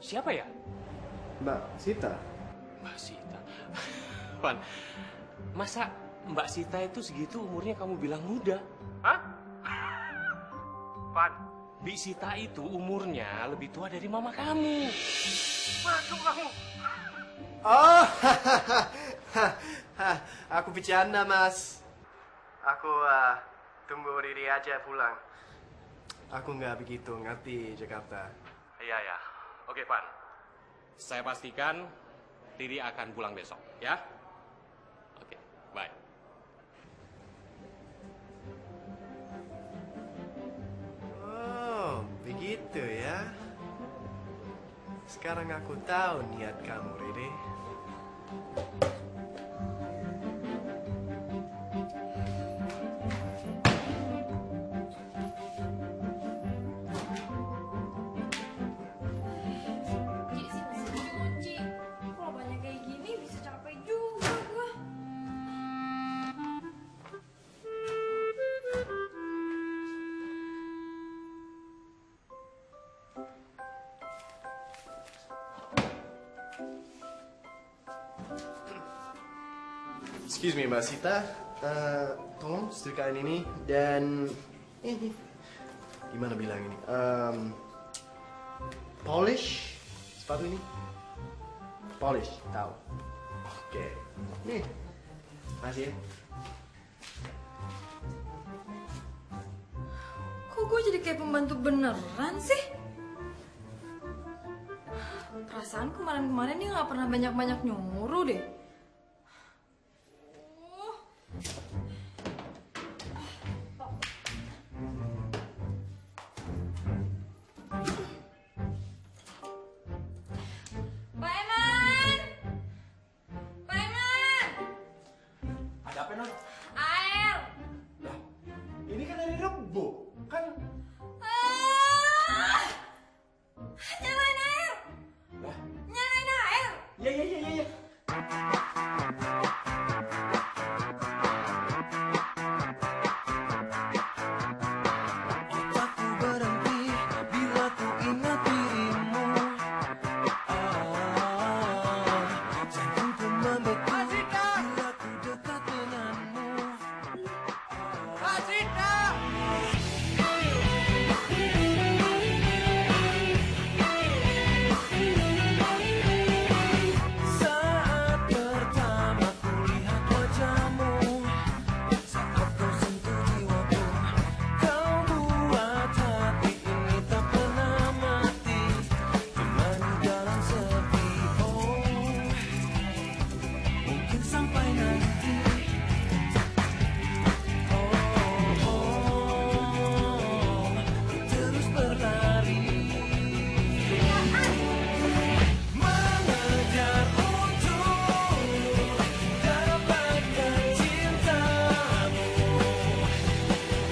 Siapa ya? Mbak Sita. Mbak Sita. Van, masa Mbak Sita itu segitu umurnya kamu bilang muda? Hah? Van, Mbak Sita itu umurnya lebih tua dari mama kamu. Masuk kamu. Oh, aku bercanda mas. Aku tunggu Riri aja pulang. Aku nggak begitu ngerti Jakarta. Iya ya. Oke Van, saya pastikan Riri akan pulang besok ya. Oke, bye. Oh, begitu ya. Sekarang aku tahu niat kamu, Riri. Jadi sih masih cuci. Kalau banyak kayak gini bisa capek juga gue. Excuse me, Mbak Sita. Tolong setrikain ini dan ini. Gimana bilang ini? Polish sepatu ini. Polish, tahu. Oke. Nih. Makasih ya. Kok gue jadi kayak pembantu beneran sih? Perasaan kemarin-kemarin dia nggak pernah banyak-banyak nyuruh deh. Pak Eman! Pak Eman! Ada apa, Non? Air! Ini kan hari Rebo. Kan Nyalain air! Nyalain air! Ya. Otakku berhenti bila ku ingat dirimu. Jantungku membeku bila ku dekat denganmu. Saat pertama ku lihat wajahmu, saat kau sentuh jiwaku, kau buat hati ini tak pernah mati, temani jalan sepi. Oh, mungkin sampai nanti. Ku terus berlari, mengejar untuk dapatkan cintamu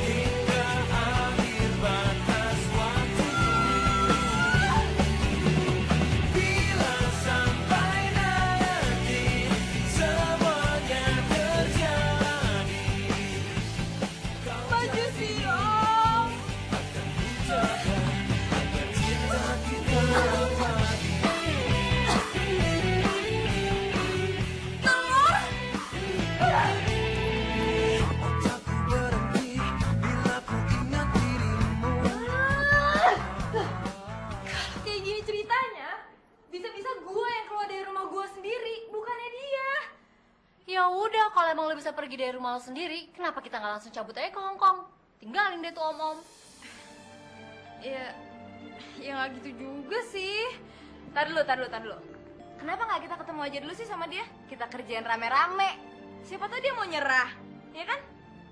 hingga akhir batas waktu. Bila sampai nanti semuanya terjadi, Baju sih om! akan kujaga agar cinta kita abadi. Otakku berhenti bila ku ingat dirimu. Kayak gini ceritanya, bisa-bisa gue yang keluar dari rumah gue sendiri, bukannya dia. Ya udah, kalau emang lo bisa pergi dari rumah lo sendiri, kenapa kita nggak langsung cabut aja ke Hong Kong? Tinggalin deh tuh om-om. Ya nggak gitu juga sih. Tar dulu. Kenapa nggak kita ketemu aja dulu sih sama dia? Kita kerjain rame-rame. Siapa tahu dia mau nyerah, ya kan?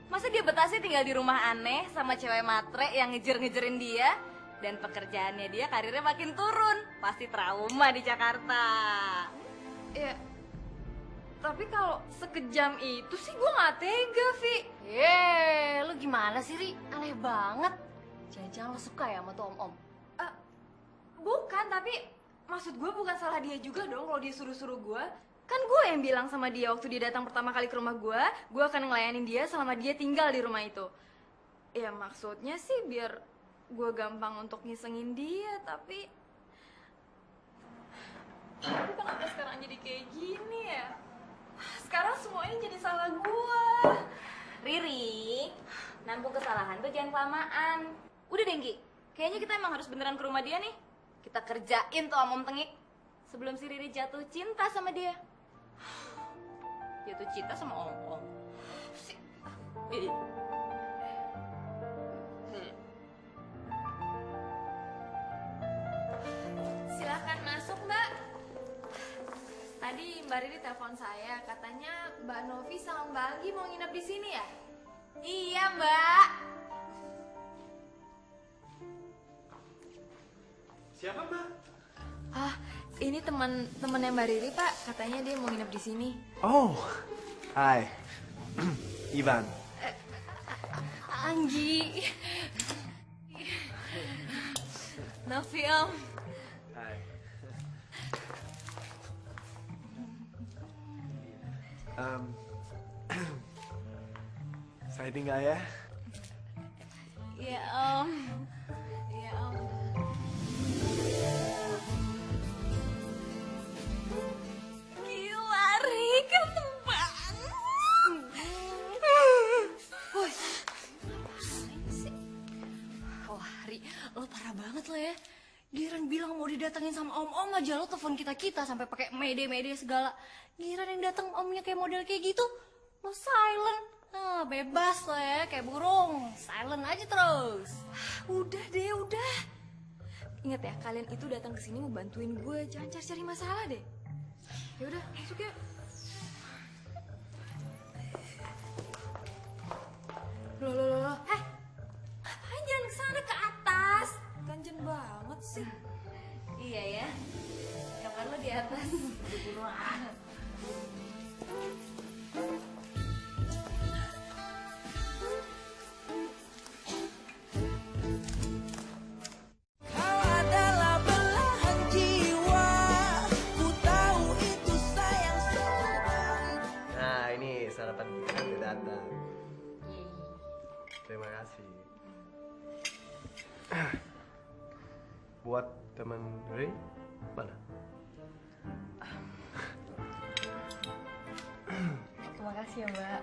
Masa dia betah sih tinggal di rumah aneh sama cewek matre yang ngejer-ngejerin dia? Dan pekerjaannya dia, karirnya makin turun. Pasti trauma di Jakarta. Ya, tapi kalau sekejam itu sih gue gak tega, Vi. Lu gimana sih, Ri? Aneh banget. Jangan-jangan lo suka ya sama tuh om-om? Bukan, tapi maksud gue bukan salah dia juga dong kalau dia suruh-suruh gue. Kan gue yang bilang sama dia waktu dia datang pertama kali ke rumah gue akan ngelayanin dia selama dia tinggal di rumah itu. Ya maksudnya sih biar gue gampang untuk ngisengin dia, tapi kenapa sekarang jadi kayak gini ya? Sekarang semuanya jadi salah gue. Riri, nampung kesalahan tuh jangan kelamaan. Udah Dengki, kayaknya kita emang harus beneran ke rumah dia nih. Kita kerjain tuh om tengik sebelum si Riri jatuh cinta sama dia. Jatuh cinta sama om. Silakan masuk, Mbak. Tadi Mbak Riri telepon saya, katanya Mbak Novi sama Mbak Anggi mau nginep di sini ya? Iya Mbak. Siapa, Mbak? Ini temennya Mbak Riri, Pak. Katanya dia mau nginep di sini. Oh, hai. Ivan. Anggi. Novi, Om. Hai. Saya tinggal ya. Iya Om. Iya Om. Gila, Ri, ganteng banget. Wah, Ri, lo parah banget lo ya. Giliran bilang mau didatengin sama om-om aja lo telepon kita-kita sampai pakai mede-mede segala. Giliran yang datang omnya kayak model kayak gitu, lo silent. Nah, bebas lo ya, kayak burung. Silent aja terus. Udah deh, udah. Ingat ya, kalian itu datang ke sini mau bantuin gue, jangan cari-cari masalah deh. Ya udah, masuk yuk. Loh. Ngapain jalan ke sana ke atas? Ganjen banget sih. Iya ya. Kamar lo di atas. Buruan. Kau adalah belahan jiwa, ku tahu itu sayang sekali. Nah, ini sarapan kita kan udah datang. Terima kasih. Buat teman Ray, mana? Terima kasih ya, Mbak.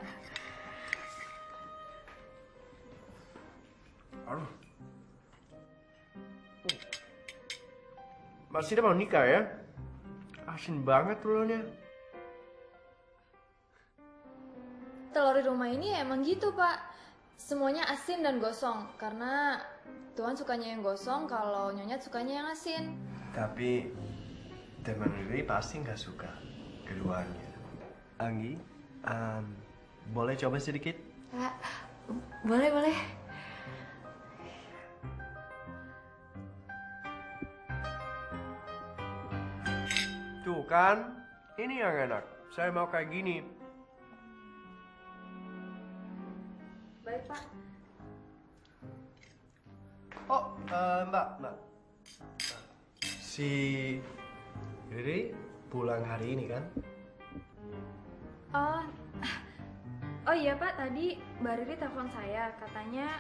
Aduh. Masih udah mau nikah ya? Asin banget telurnya. Telur di rumah ini emang gitu, Pak. Semuanya asin dan gosong, karena Tuhan sukanya yang gosong, kalau Nyonyat sukanya yang asin. Tapi teman Ray pasti nggak suka keduanya. Anggi, boleh coba sedikit? Boleh. Tuh kan, ini yang enak. Saya mau kayak gini. Baik, Pak. Oh, Mbak. Si Riri pulang hari ini kan? Oh iya Pak, tadi Mbak Riri telepon saya, katanya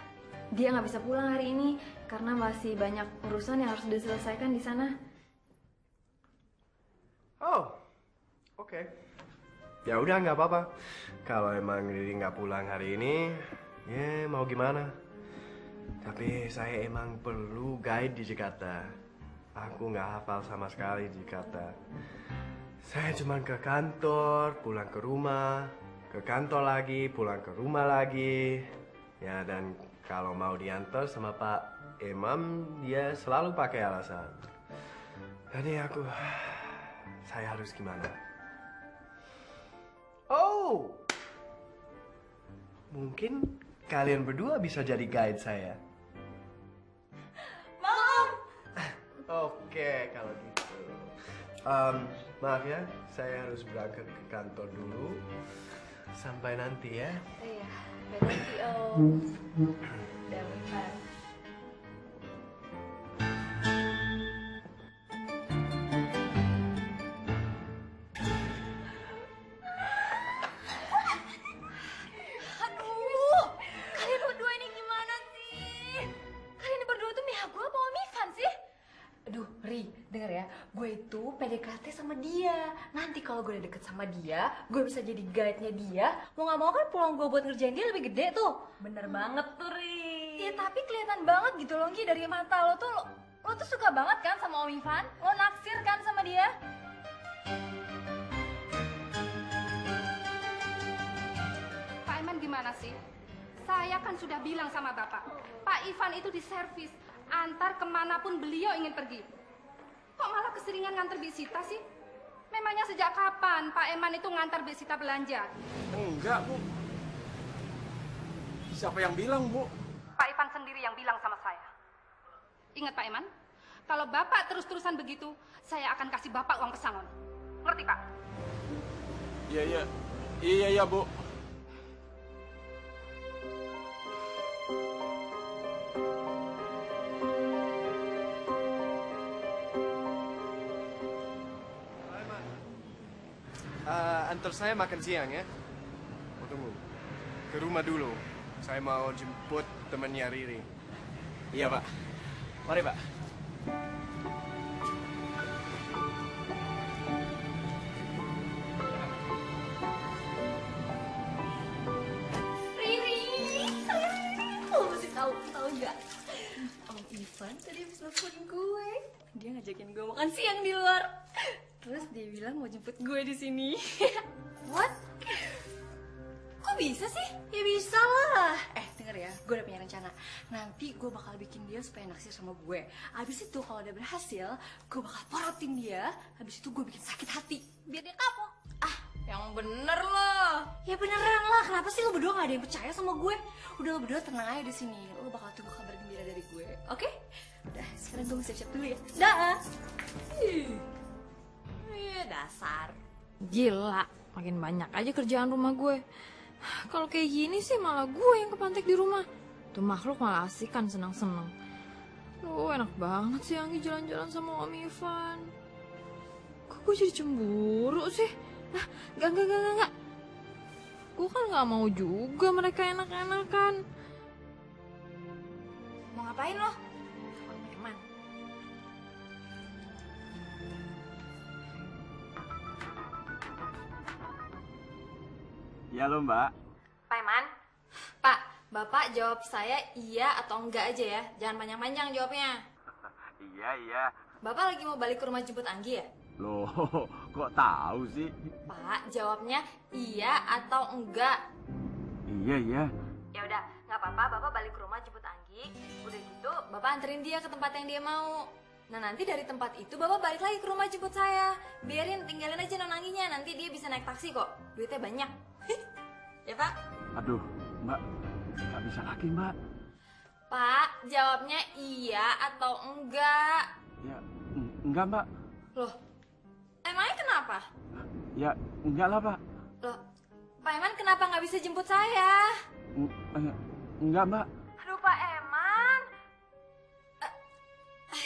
dia nggak bisa pulang hari ini karena masih banyak urusan yang harus diselesaikan di sana. Oh, oke. Ya udah nggak apa-apa. Kalau emang Riri nggak pulang hari ini, ya mau gimana? Tapi saya emang perlu guide di Jakarta. Aku nggak hafal sama sekali di Jakarta. Saya cuma ke kantor, pulang ke rumah, ke kantor lagi, pulang ke rumah lagi. Ya dan kalau mau diantar sama Pak Imam, dia selalu pakai alasan. Jadi saya harus gimana? Oh, mungkin kalian berdua bisa jadi guide saya. Mau! Oke, kalau gitu. Maaf ya, saya harus berangkat ke kantor dulu. Sampai nanti ya. Iya, berarti Om. Udah bentar. Aduh, kalian berdua ini gimana sih? Kalian berdua tuh mihak gue apa Om Ivan sih? Aduh, Ri, denger ya, gue itu PDKT sama dia. Nanti kalau gue udah deket sama dia, gue bisa jadi guide-nya dia. Mau gak mau kan peluang gue buat ngerjain dia lebih gede tuh. Bener banget tuh, Ri. Ya tapi kelihatan banget gitu loh Ki, dari mata lo tuh lo tuh suka banget kan sama Om Ivan? Lo naksir kan sama dia? Pak Iman gimana sih? Saya kan sudah bilang sama Bapak, Pak Ivan itu di servis, antar kemanapun beliau ingin pergi. Kok malah keseringan nganter Bisita sih? Memangnya sejak kapan Pak Eman itu ngantar Bisita belanja? Enggak, Bu. Siapa yang bilang, Bu? Pak Ivan sendiri yang bilang sama saya. Ingat Pak Eman, kalau Bapak terus-terusan begitu, saya akan kasih Bapak uang pesangon. Ngerti Pak? Iya, Bu. Antar saya makan siang ya. Oh, tunggu. Ke rumah dulu. Saya mau jemput temannya Riri. Iya, Pak. Mari, Pak. Riri, lo mesti tahu nggak? Om Ivan tadi habis nelfon gue. Dia ngajakin gue makan siang di luar. Terus dia bilang mau jemput gue di sini. What? Kok bisa sih? Ya bisa lah. Denger ya, gue udah punya rencana. Nanti gue bakal bikin dia supaya naksir sama gue. Abis itu kalau udah berhasil, gue bakal porotin dia. Habis itu gue bikin sakit hati biar dia kapok. Yang bener loh. Ya beneran lah, kenapa sih lo berdua gak ada yang percaya sama gue? Udah lo berdua tenang aja di sini. Lo bakal tunggu kabar gembira dari gue, oke? Udah, sekarang gue siap-siap dulu ya. Dah. Iya dasar. Gila, makin banyak aja kerjaan rumah gue. Kalau kayak gini sih malah gue yang kepantek di rumah. Tuh makhluk malah asik kan senang-senang. Duh enak banget sih Anggi jalan-jalan sama Om Ivan. Kok gue jadi cemburu sih? Nah, enggak. Gue kan gak mau juga mereka enak-enakan. Mau ngapain lo? Teman. Ya lo, Mbak. Pak Iman? Pak, Bapak jawab saya iya atau enggak aja ya. Jangan panjang-panjang jawabnya. Iya. Bapak lagi mau balik ke rumah jemput Anggi ya? Loh, kok tahu sih? Pak, jawabnya iya atau enggak. Iya. Ya udah, nggak apa-apa. Bapak balik ke rumah jemput Anggi. Udah gitu, Bapak anterin dia ke tempat yang dia mau. Nah nanti dari tempat itu Bapak balik lagi ke rumah jemput saya. Biarin, tinggalin aja non Angginya. Nanti dia bisa naik taksi kok. Duitnya banyak. Ya Pak? Aduh, Mbak. Nggak bisa lagi, Mbak. Pak, jawabnya iya atau enggak. Ya, enggak, Mbak. Loh, emangnya kenapa? Ya, enggak lah, Pak. Loh, Pak Eman kenapa nggak bisa jemput saya? Enggak, Mbak. Aduh Pak Eman.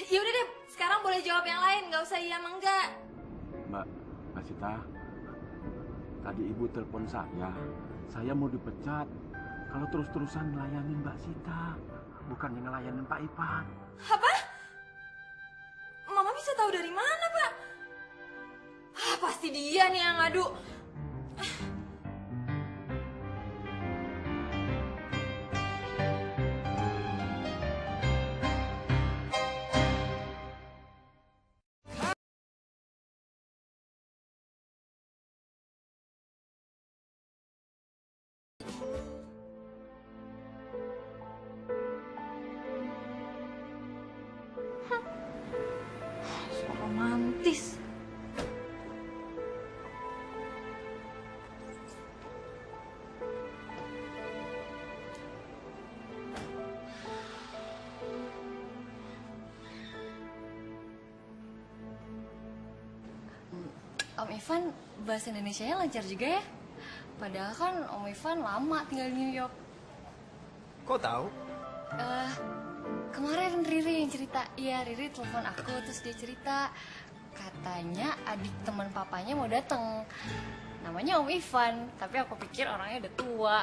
Ya udah deh, sekarang boleh jawab yang lain, nggak usah iya sama enggak. Mbak Sita, tadi Ibu telepon saya. Saya mau dipecat kalau terus-terusan ngelayanin Mbak Sita, bukannya ngelayanin Pak Ipan. Apa? Mama bisa tahu dari mana, Pak? Pasti dia nih yang ngadu. So romantis. Om Ivan bahasa Indonesianya lancar juga ya. Padahal kan Om Ivan lama tinggal di New York. Kok tahu? Kemarin Riri yang cerita. Iya, Riri telepon aku terus dia cerita katanya adik teman papanya mau datang. Namanya Om Ivan, tapi aku pikir orangnya udah tua.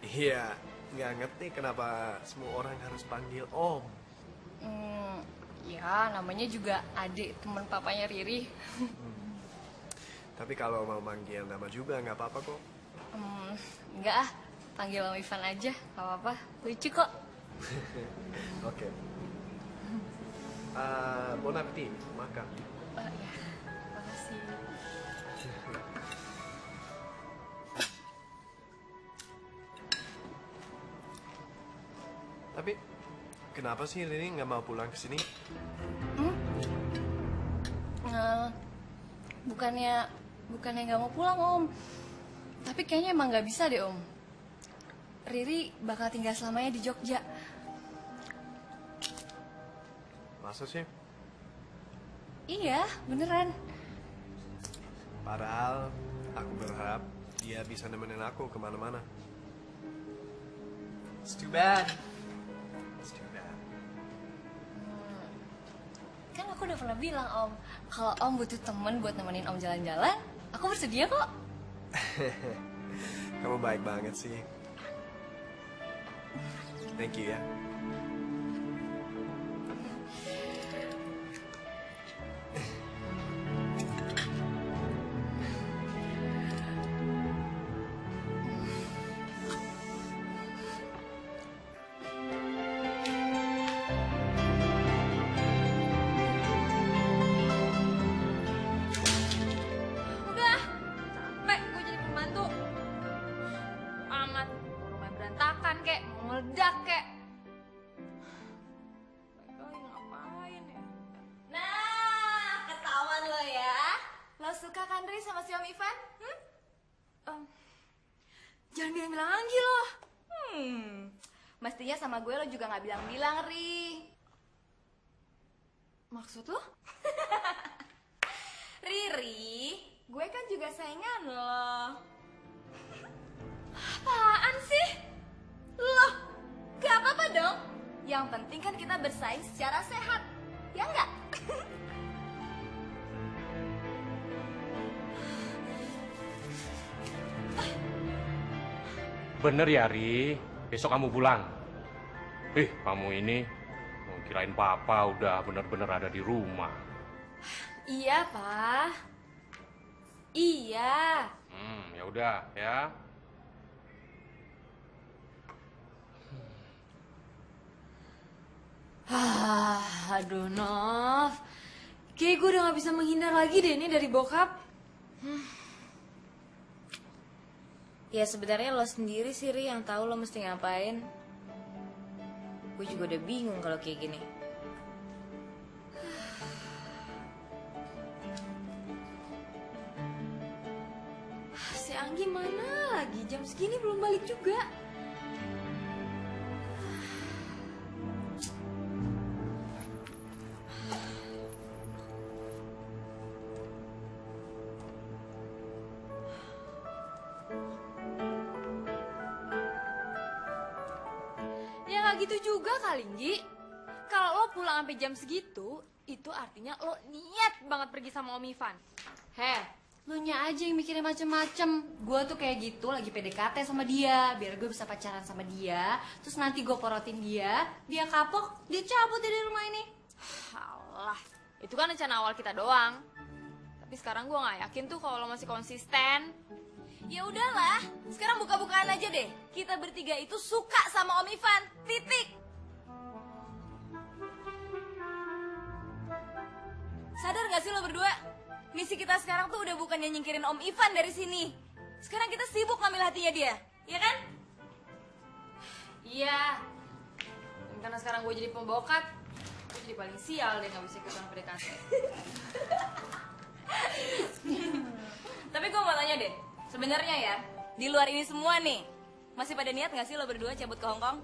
Iya, nggak ngerti kenapa semua orang harus panggil Om. Ya, namanya juga adik teman papanya Riri. Tapi kalau mau manggil nama juga nggak apa-apa kok. Enggak ah, panggil Om Ivan aja, gak apa-apa. Lucu kok. Oke. Bon appetit, makan. Ya, makasih. Tapi kenapa sih Rini nggak mau pulang ke sini? Bukannya nggak mau pulang Om, tapi kayaknya emang nggak bisa deh Om. Riri bakal tinggal selamanya di Jogja. Masa sih? Iya, beneran. Padahal aku berharap dia bisa nemenin aku kemana-mana. It's too bad. It's too bad. Kan aku udah pernah bilang Om, kalau Om butuh temen buat nemenin Om jalan-jalan, aku bersedia kok. Kamu baik banget sih. Thank you ya. Udah, capek gue jadi pembantu. Amat, rumah berantakan kek, mau meledak kek. Ngapain ya? Nah, ketahuan lo ya. Lo suka kan Ri sama si Om Ivan? Jangan bilang-bilang lagi loh. Mestinya sama gue lo juga nggak bilang-bilang, Ri. Maksud lo? Riri, gue kan juga saingan lo. Apaan sih? Loh, gak apa-apa dong. Yang penting kan kita bersaing secara sehat. Ya enggak? Bener ya, Ri. Besok kamu pulang. Kamu ini mau kirain papa udah bener-bener ada di rumah. Iya, Pak. Iya. Ya udah ya. Aduh, Nov. Kayak gue udah gak bisa menghindar lagi deh ini dari bokap. Ya sebenarnya lo sendiri sih, Ri, yang tahu lo mesti ngapain. Gue juga udah bingung kalau kayak gini. Si Anggi mana lagi? Jam segini belum balik juga. Ya nggak gitu juga kali, Nggi. Kalau lo pulang sampai jam segitu, itu artinya lo niat banget pergi sama Om Ivan. Lu nya aja yang mikirin macem-macem. Gue tuh kayak gitu lagi PDKT sama dia, biar gue bisa pacaran sama dia. Terus nanti gue porotin dia kapok, dia cabut dari rumah ini. Alah, itu kan rencana awal kita doang. Tapi sekarang gue nggak yakin tuh kalau lo masih konsisten. Ya udahlah, sekarang buka-bukaan aja deh. Kita bertiga itu suka sama Om Ivan. Titik. Sadar gak sih lo berdua? Misi kita sekarang tuh udah bukannya nyingkirin Om Ivan dari sini. Sekarang kita sibuk ngambil hatinya dia, ya kan? Iya. Dan karena sekarang gue jadi pembokat, gue jadi paling sial deh gak bisa ikutan PDKT. Tapi gue mau tanya deh, sebenarnya ya, di luar ini semua nih, masih pada niat gak sih lo berdua cabut ke Hong Kong?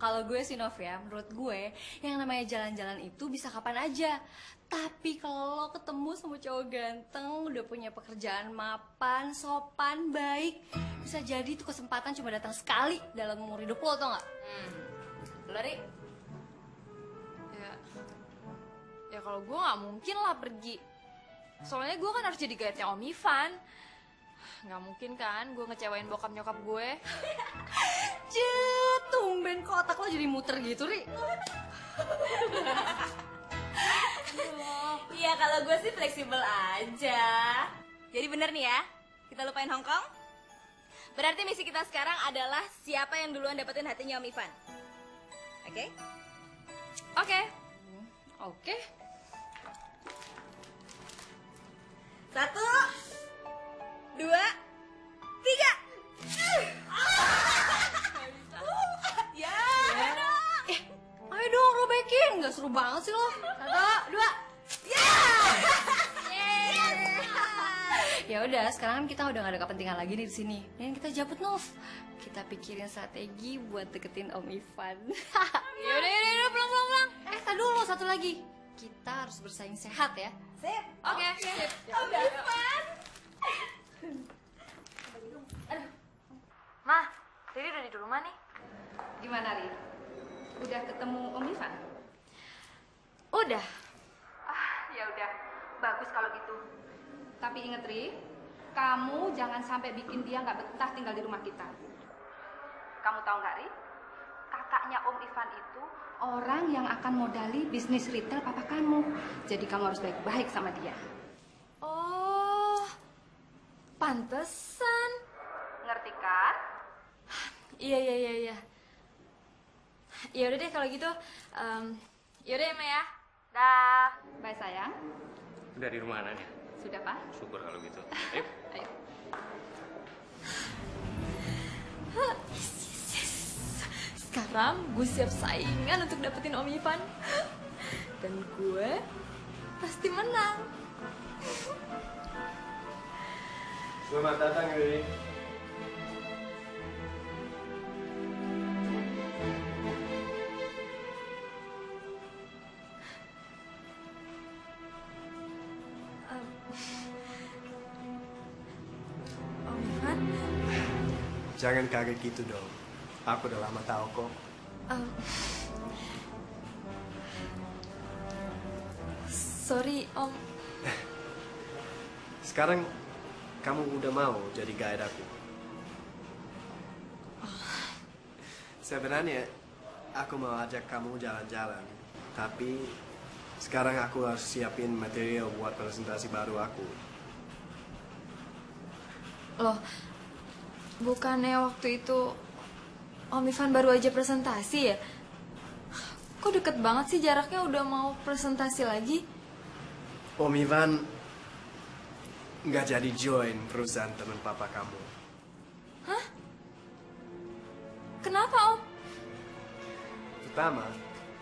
Kalau gue sih Nov ya, menurut gue yang namanya jalan-jalan itu bisa kapan aja. Tapi kalau lo ketemu sama cowok ganteng, udah punya pekerjaan mapan, sopan, baik, bisa jadi tuh kesempatan cuma datang sekali dalam umur hidup lo, tau gak? Lo, Ri? Ya kalau gue nggak mungkin lah pergi. Soalnya gue kan harus jadi guide-nya Om Ivan. Nggak mungkin kan gue ngecewain bokap nyokap gue. Jet, tumben kok otak lo jadi muter gitu, Ri. Iya, kalau gue sih fleksibel aja. Jadi bener nih ya, kita lupain Hong Kong. Berarti misi kita sekarang adalah siapa yang duluan dapetin hatinya Om Ivan. Oke? Oke. Oke. 1, 2, 3. Ya. Ayo dong robekin, nggak seru banget sih lo. 1, 2. Ya udah, sekarang kan kita udah gak ada kepentingan lagi nih di sini. Nih kita jabut Nov. Kita pikirin strategi buat deketin Om Ivan. Yaudah, pulang. Tadi dulu satu lagi. Kita harus bersaing sehat ya. Sip. Oke. Sip. Om Ivan. Mah, Riri udah di rumah nih. Gimana, Ri? Udah ketemu Om Ivan? Udah. Ya udah, bagus kalau gitu. Tapi inget, Ri, kamu jangan sampai bikin dia nggak betah tinggal di rumah kita. Kamu tahu nggak, Ri? Kakaknya Om Ivan itu orang yang akan modali bisnis retail papa kamu. Jadi kamu harus baik-baik sama dia. Oh, pantesan. Ngerti kan? Iya. Ya udah deh kalau gitu. Yaudah ya, Ma ya. Dah. Bye, sayang. Udah di rumah anaknya. Sudah, Pak? Syukur kalau gitu. Ayo. Ayo. Sekarang gue siap saingan untuk dapetin Om Ivan. Dan gue pasti menang. Selamat datang, Riri. Om Ivan? Jangan kaget gitu dong. Aku udah lama tahu kok. Sorry, Om. Sekarang kamu udah mau jadi guide aku. Sebenarnya aku mau ajak kamu jalan-jalan, tapi sekarang aku harus siapin material buat presentasi baru aku. Loh, bukannya waktu itu Om Ivan baru aja presentasi ya? Kok deket banget sih jaraknya udah mau presentasi lagi? Om Ivan nggak jadi join perusahaan teman papa kamu. Hah? Kenapa, Om? Pertama,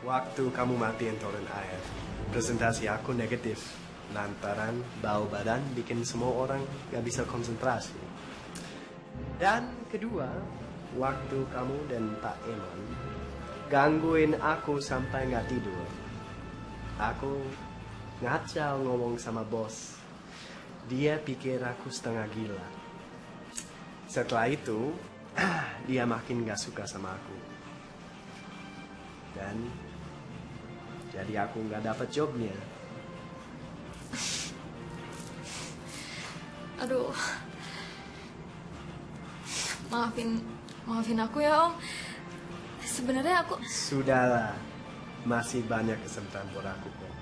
waktu kamu matiin toren air, presentasi aku negatif. Lantaran bau badan bikin semua orang nggak bisa konsentrasi. Dan kedua, waktu kamu dan Pak Eman gangguin aku sampai nggak tidur. Aku ngacau ngomong sama bos. Dia pikir aku setengah gila. Setelah itu, dia makin gak suka sama aku. Dan jadi aku gak dapet jobnya. Aduh. Maafin aku ya, Om. Sebenarnya aku... Sudahlah, masih banyak kesempatan buat aku kok.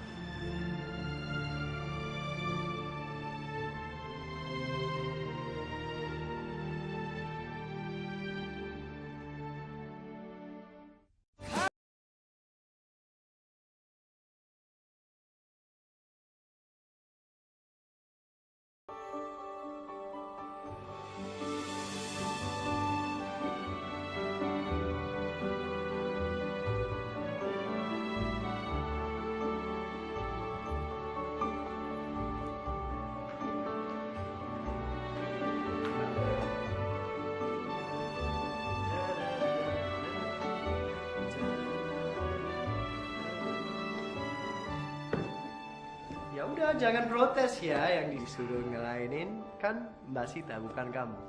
udah jangan protes ya, yang disuruh ngelainin kan Mbak Sita bukan kamu.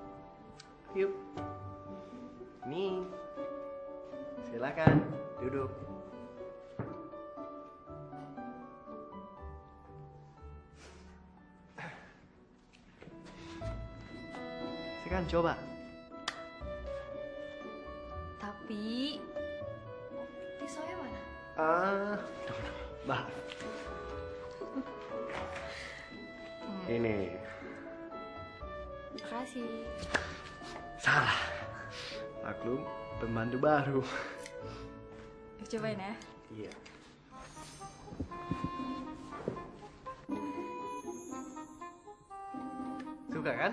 Yuk. Nih. Silakan duduk. Silakan coba. Tapi pisaunya mana? Mbak. Ini. Makasih. Salah. Maklum, pembantu baru. Cobain ya. Iya. Suka kan?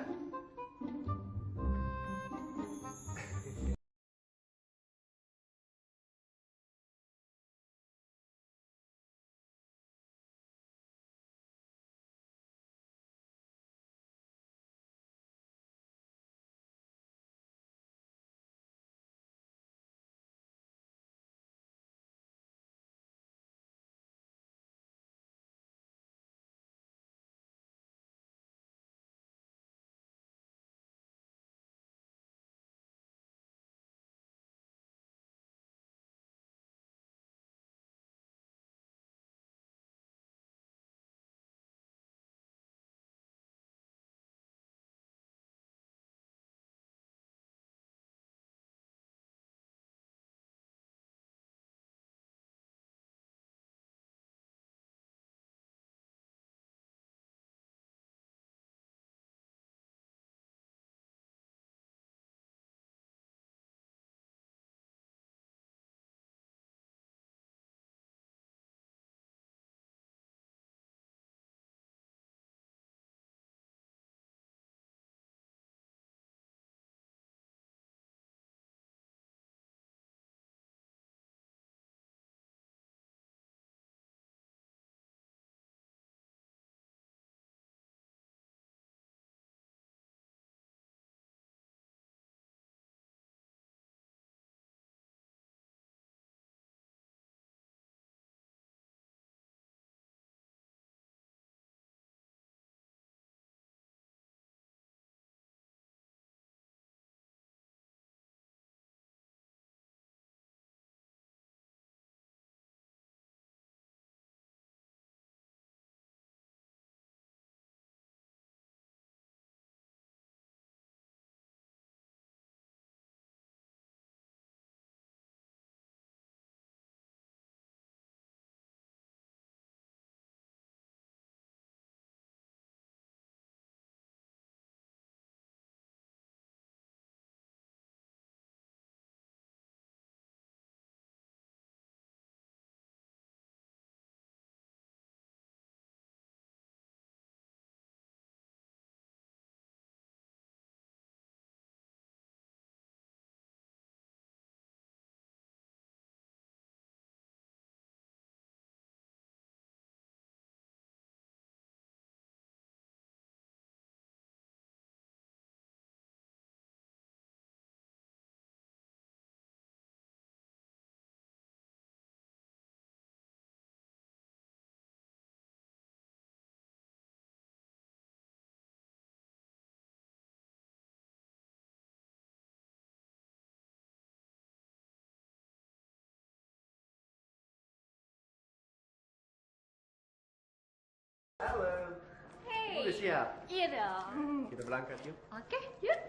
Halo. Hey. Udah siap? Iya dong. Kita berangkat yuk. Oke, yuk.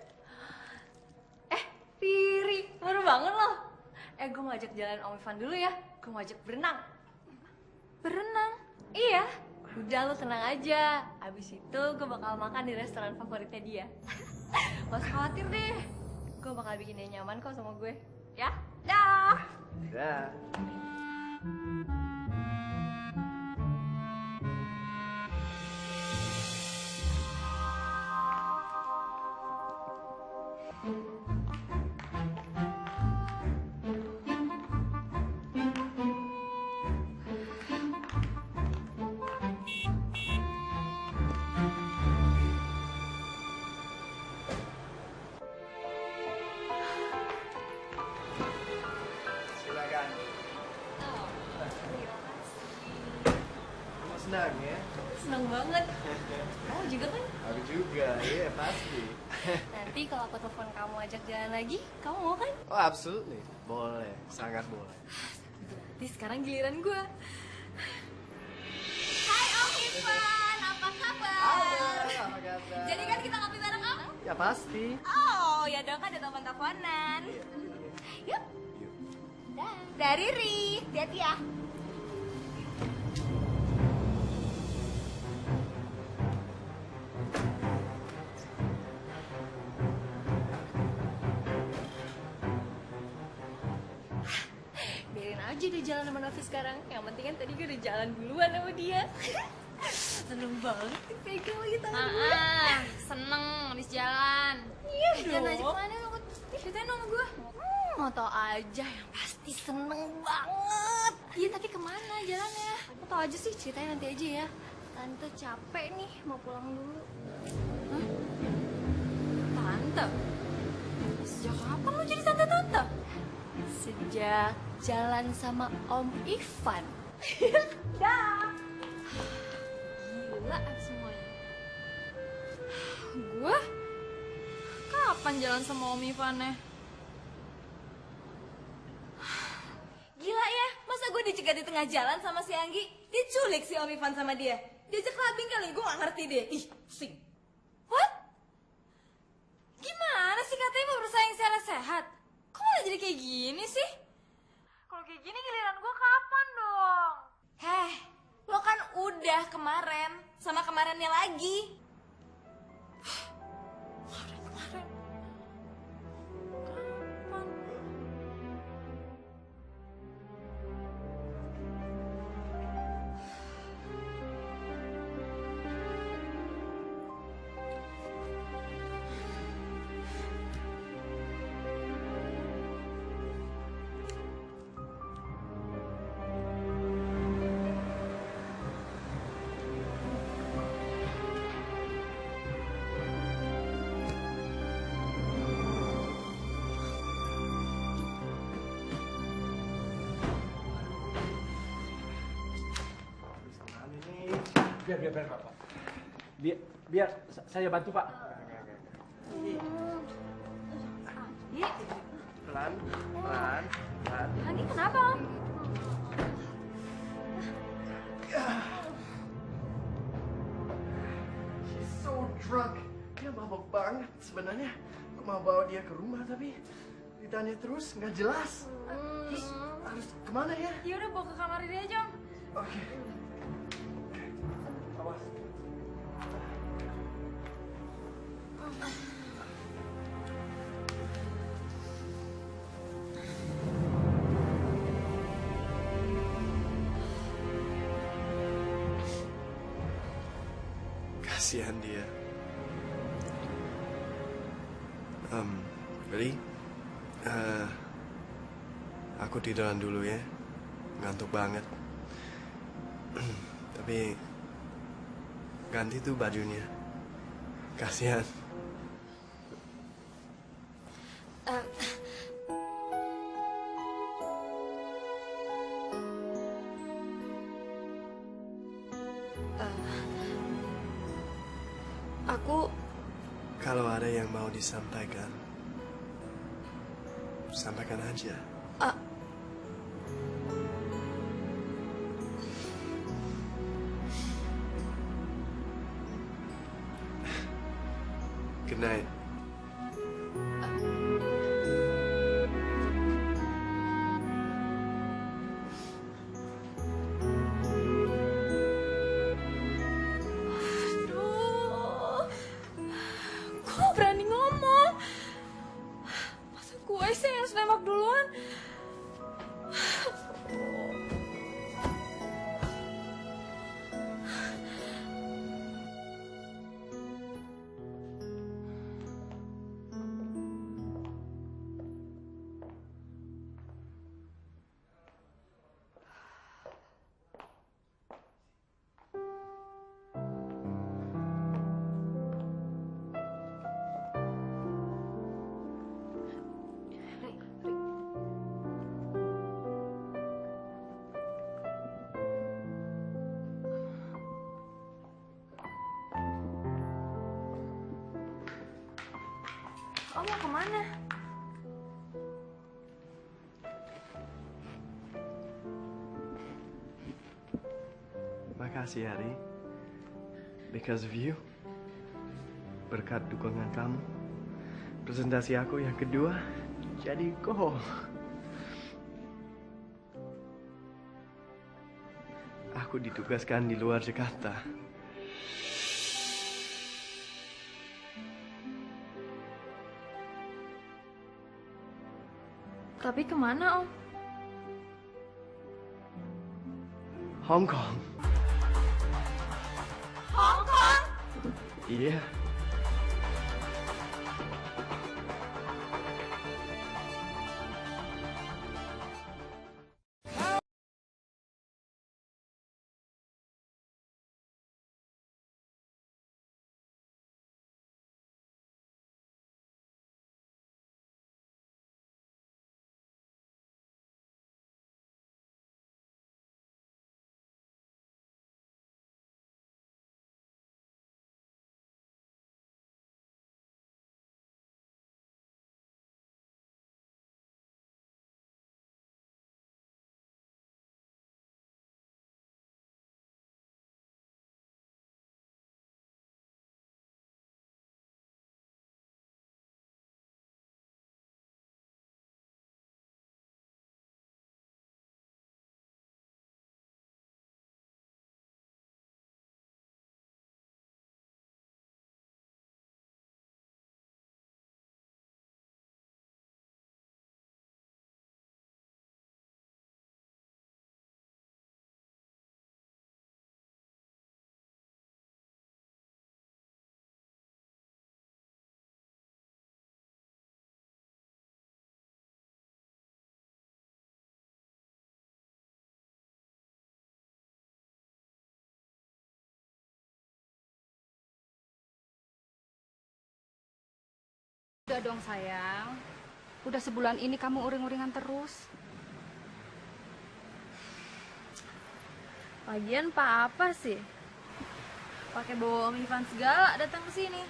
Riri, baru bangun loh. Gue mau ajak jalan Om Ivan dulu ya. Gue mau ajak berenang. Berenang? Iya. Udah, lo tenang aja. Abis itu gue bakal makan di restoran favoritnya dia. Gak usah khawatir deh. Gue bakal bikin dia nyaman kok sama gue. Ya? Dah. Dah. Silakan. Kamu senang ya? seneng banget. Kamu juga kan? Aku juga, iya pasti. Nanti kalau aku telepon kamu ajak jalan lagi, kamu mau kan? Oh, absolutely. Boleh, sangat boleh. Berarti sekarang giliran gue. Hai Om Ivan, apa kabar? Apa kata? Jadi kan kita ngopi bareng Om? Ya pasti. Oh, ya dong kan ada telepon-teleponan. Yuk. Dari Ri, hati-hati ya. Biarin aja dia jalan sama Novi sekarang. Yang penting kan tadi gue udah jalan duluan sama dia. Seneng banget dipegang lagi tangan gue. Seneng habis jalan. Iya Jalan dong. aja kemana lo? Ceritain dong sama gue. Mau tau aja, yang pasti seneng banget. Iya tapi kemana jalannya? Aku tau aja sih, ceritanya nanti aja ya. Tante capek nih, mau pulang dulu. Tante? Sejak kapan lo jadi tante-tante? Sejak jalan sama Om Ivan. Dah. Gila semuanya. Gue? Kapan jalan sama Om Ivannya? Gila ya, masa gue dicegat di tengah jalan sama si Anggi? Diculik si Om Ivan sama dia. Diajak clubbing kali, gue gak ngerti deh. Ih, pusing. What? Gimana sih katanya mau bersaing secara sehat? Kok malah jadi kayak gini sih? Kalau kayak gini giliran gue kapan dong? Heh, lo kan udah kemarin, sama kemarinnya lagi. Kemarin. Biar Pak. Biar saya bantu Pak. Pelan, pelan. Lagi kenapa Om? She's so drunk. Dia mabok banget sebenarnya. Aku mau bawa dia ke rumah tapi ditanya terus nggak jelas. Terus harus kemana ya? Ya udah bawa ke kamar dia aja Om. Oke. Awas. Kasihan dia. Really? Aku tiduran dulu ya. Ngantuk banget. Tapi ganti tuh bajunya. Kasihan. Aku Kalau ada yang mau disampaikan, sampaikan aja. Good night. Aduh, gue berani ngomong. Masa gue sih yang harus nembak duluan? mau kemana? Makasih Ari. Because of you. Berkat dukungan kamu. Presentasi aku yang kedua jadi gol. Aku ditugaskan di luar Jakarta. Tapi kemana, Om? Hong Kong. Hong Kong? Iya. Udah dong sayang. Udah sebulan ini kamu uring-uringan terus. Lagian Pak apa sih? Pakai bawa Om Ivan segala datang ke sini.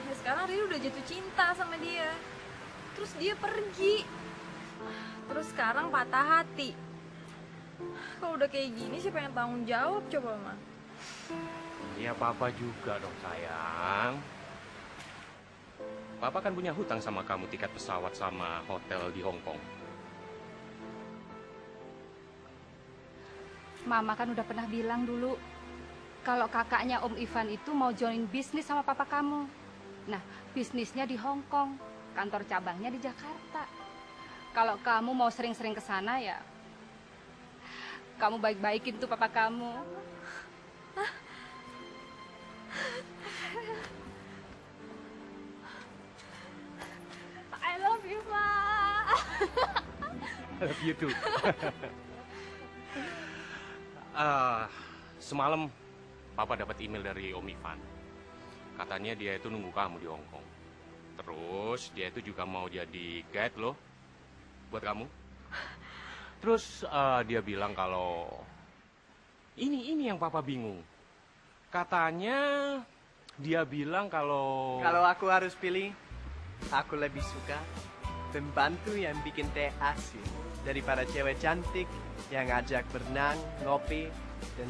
Ya sekarang Riri udah jatuh cinta sama dia. Terus dia pergi. Terus sekarang patah hati. Kalau udah kayak gini siapa yang tanggung jawab coba, Ma? Ya Papa juga dong sayang. Papa kan punya hutang sama kamu, tiket pesawat sama hotel di Hong Kong. Mama kan udah pernah bilang dulu kalau kakaknya Om Ivan itu mau join bisnis sama papa kamu. Nah, bisnisnya di Hong Kong, kantor cabangnya di Jakarta. Kalau kamu mau sering-sering ke sana ya kamu baik-baikin tuh papa kamu. I love you, Pak. I love you too. Semalam Papa dapat email dari Om Ivan. Katanya dia itu nunggu kamu di Hong Kong. Terus dia itu juga mau jadi guide loh buat kamu. Terus dia bilang kalau ini yang Papa bingung. Katanya dia bilang kalau aku harus pilih, aku lebih suka pembantu yang bikin teh asin daripada cewek cantik yang ngajak berenang, ngopi, dan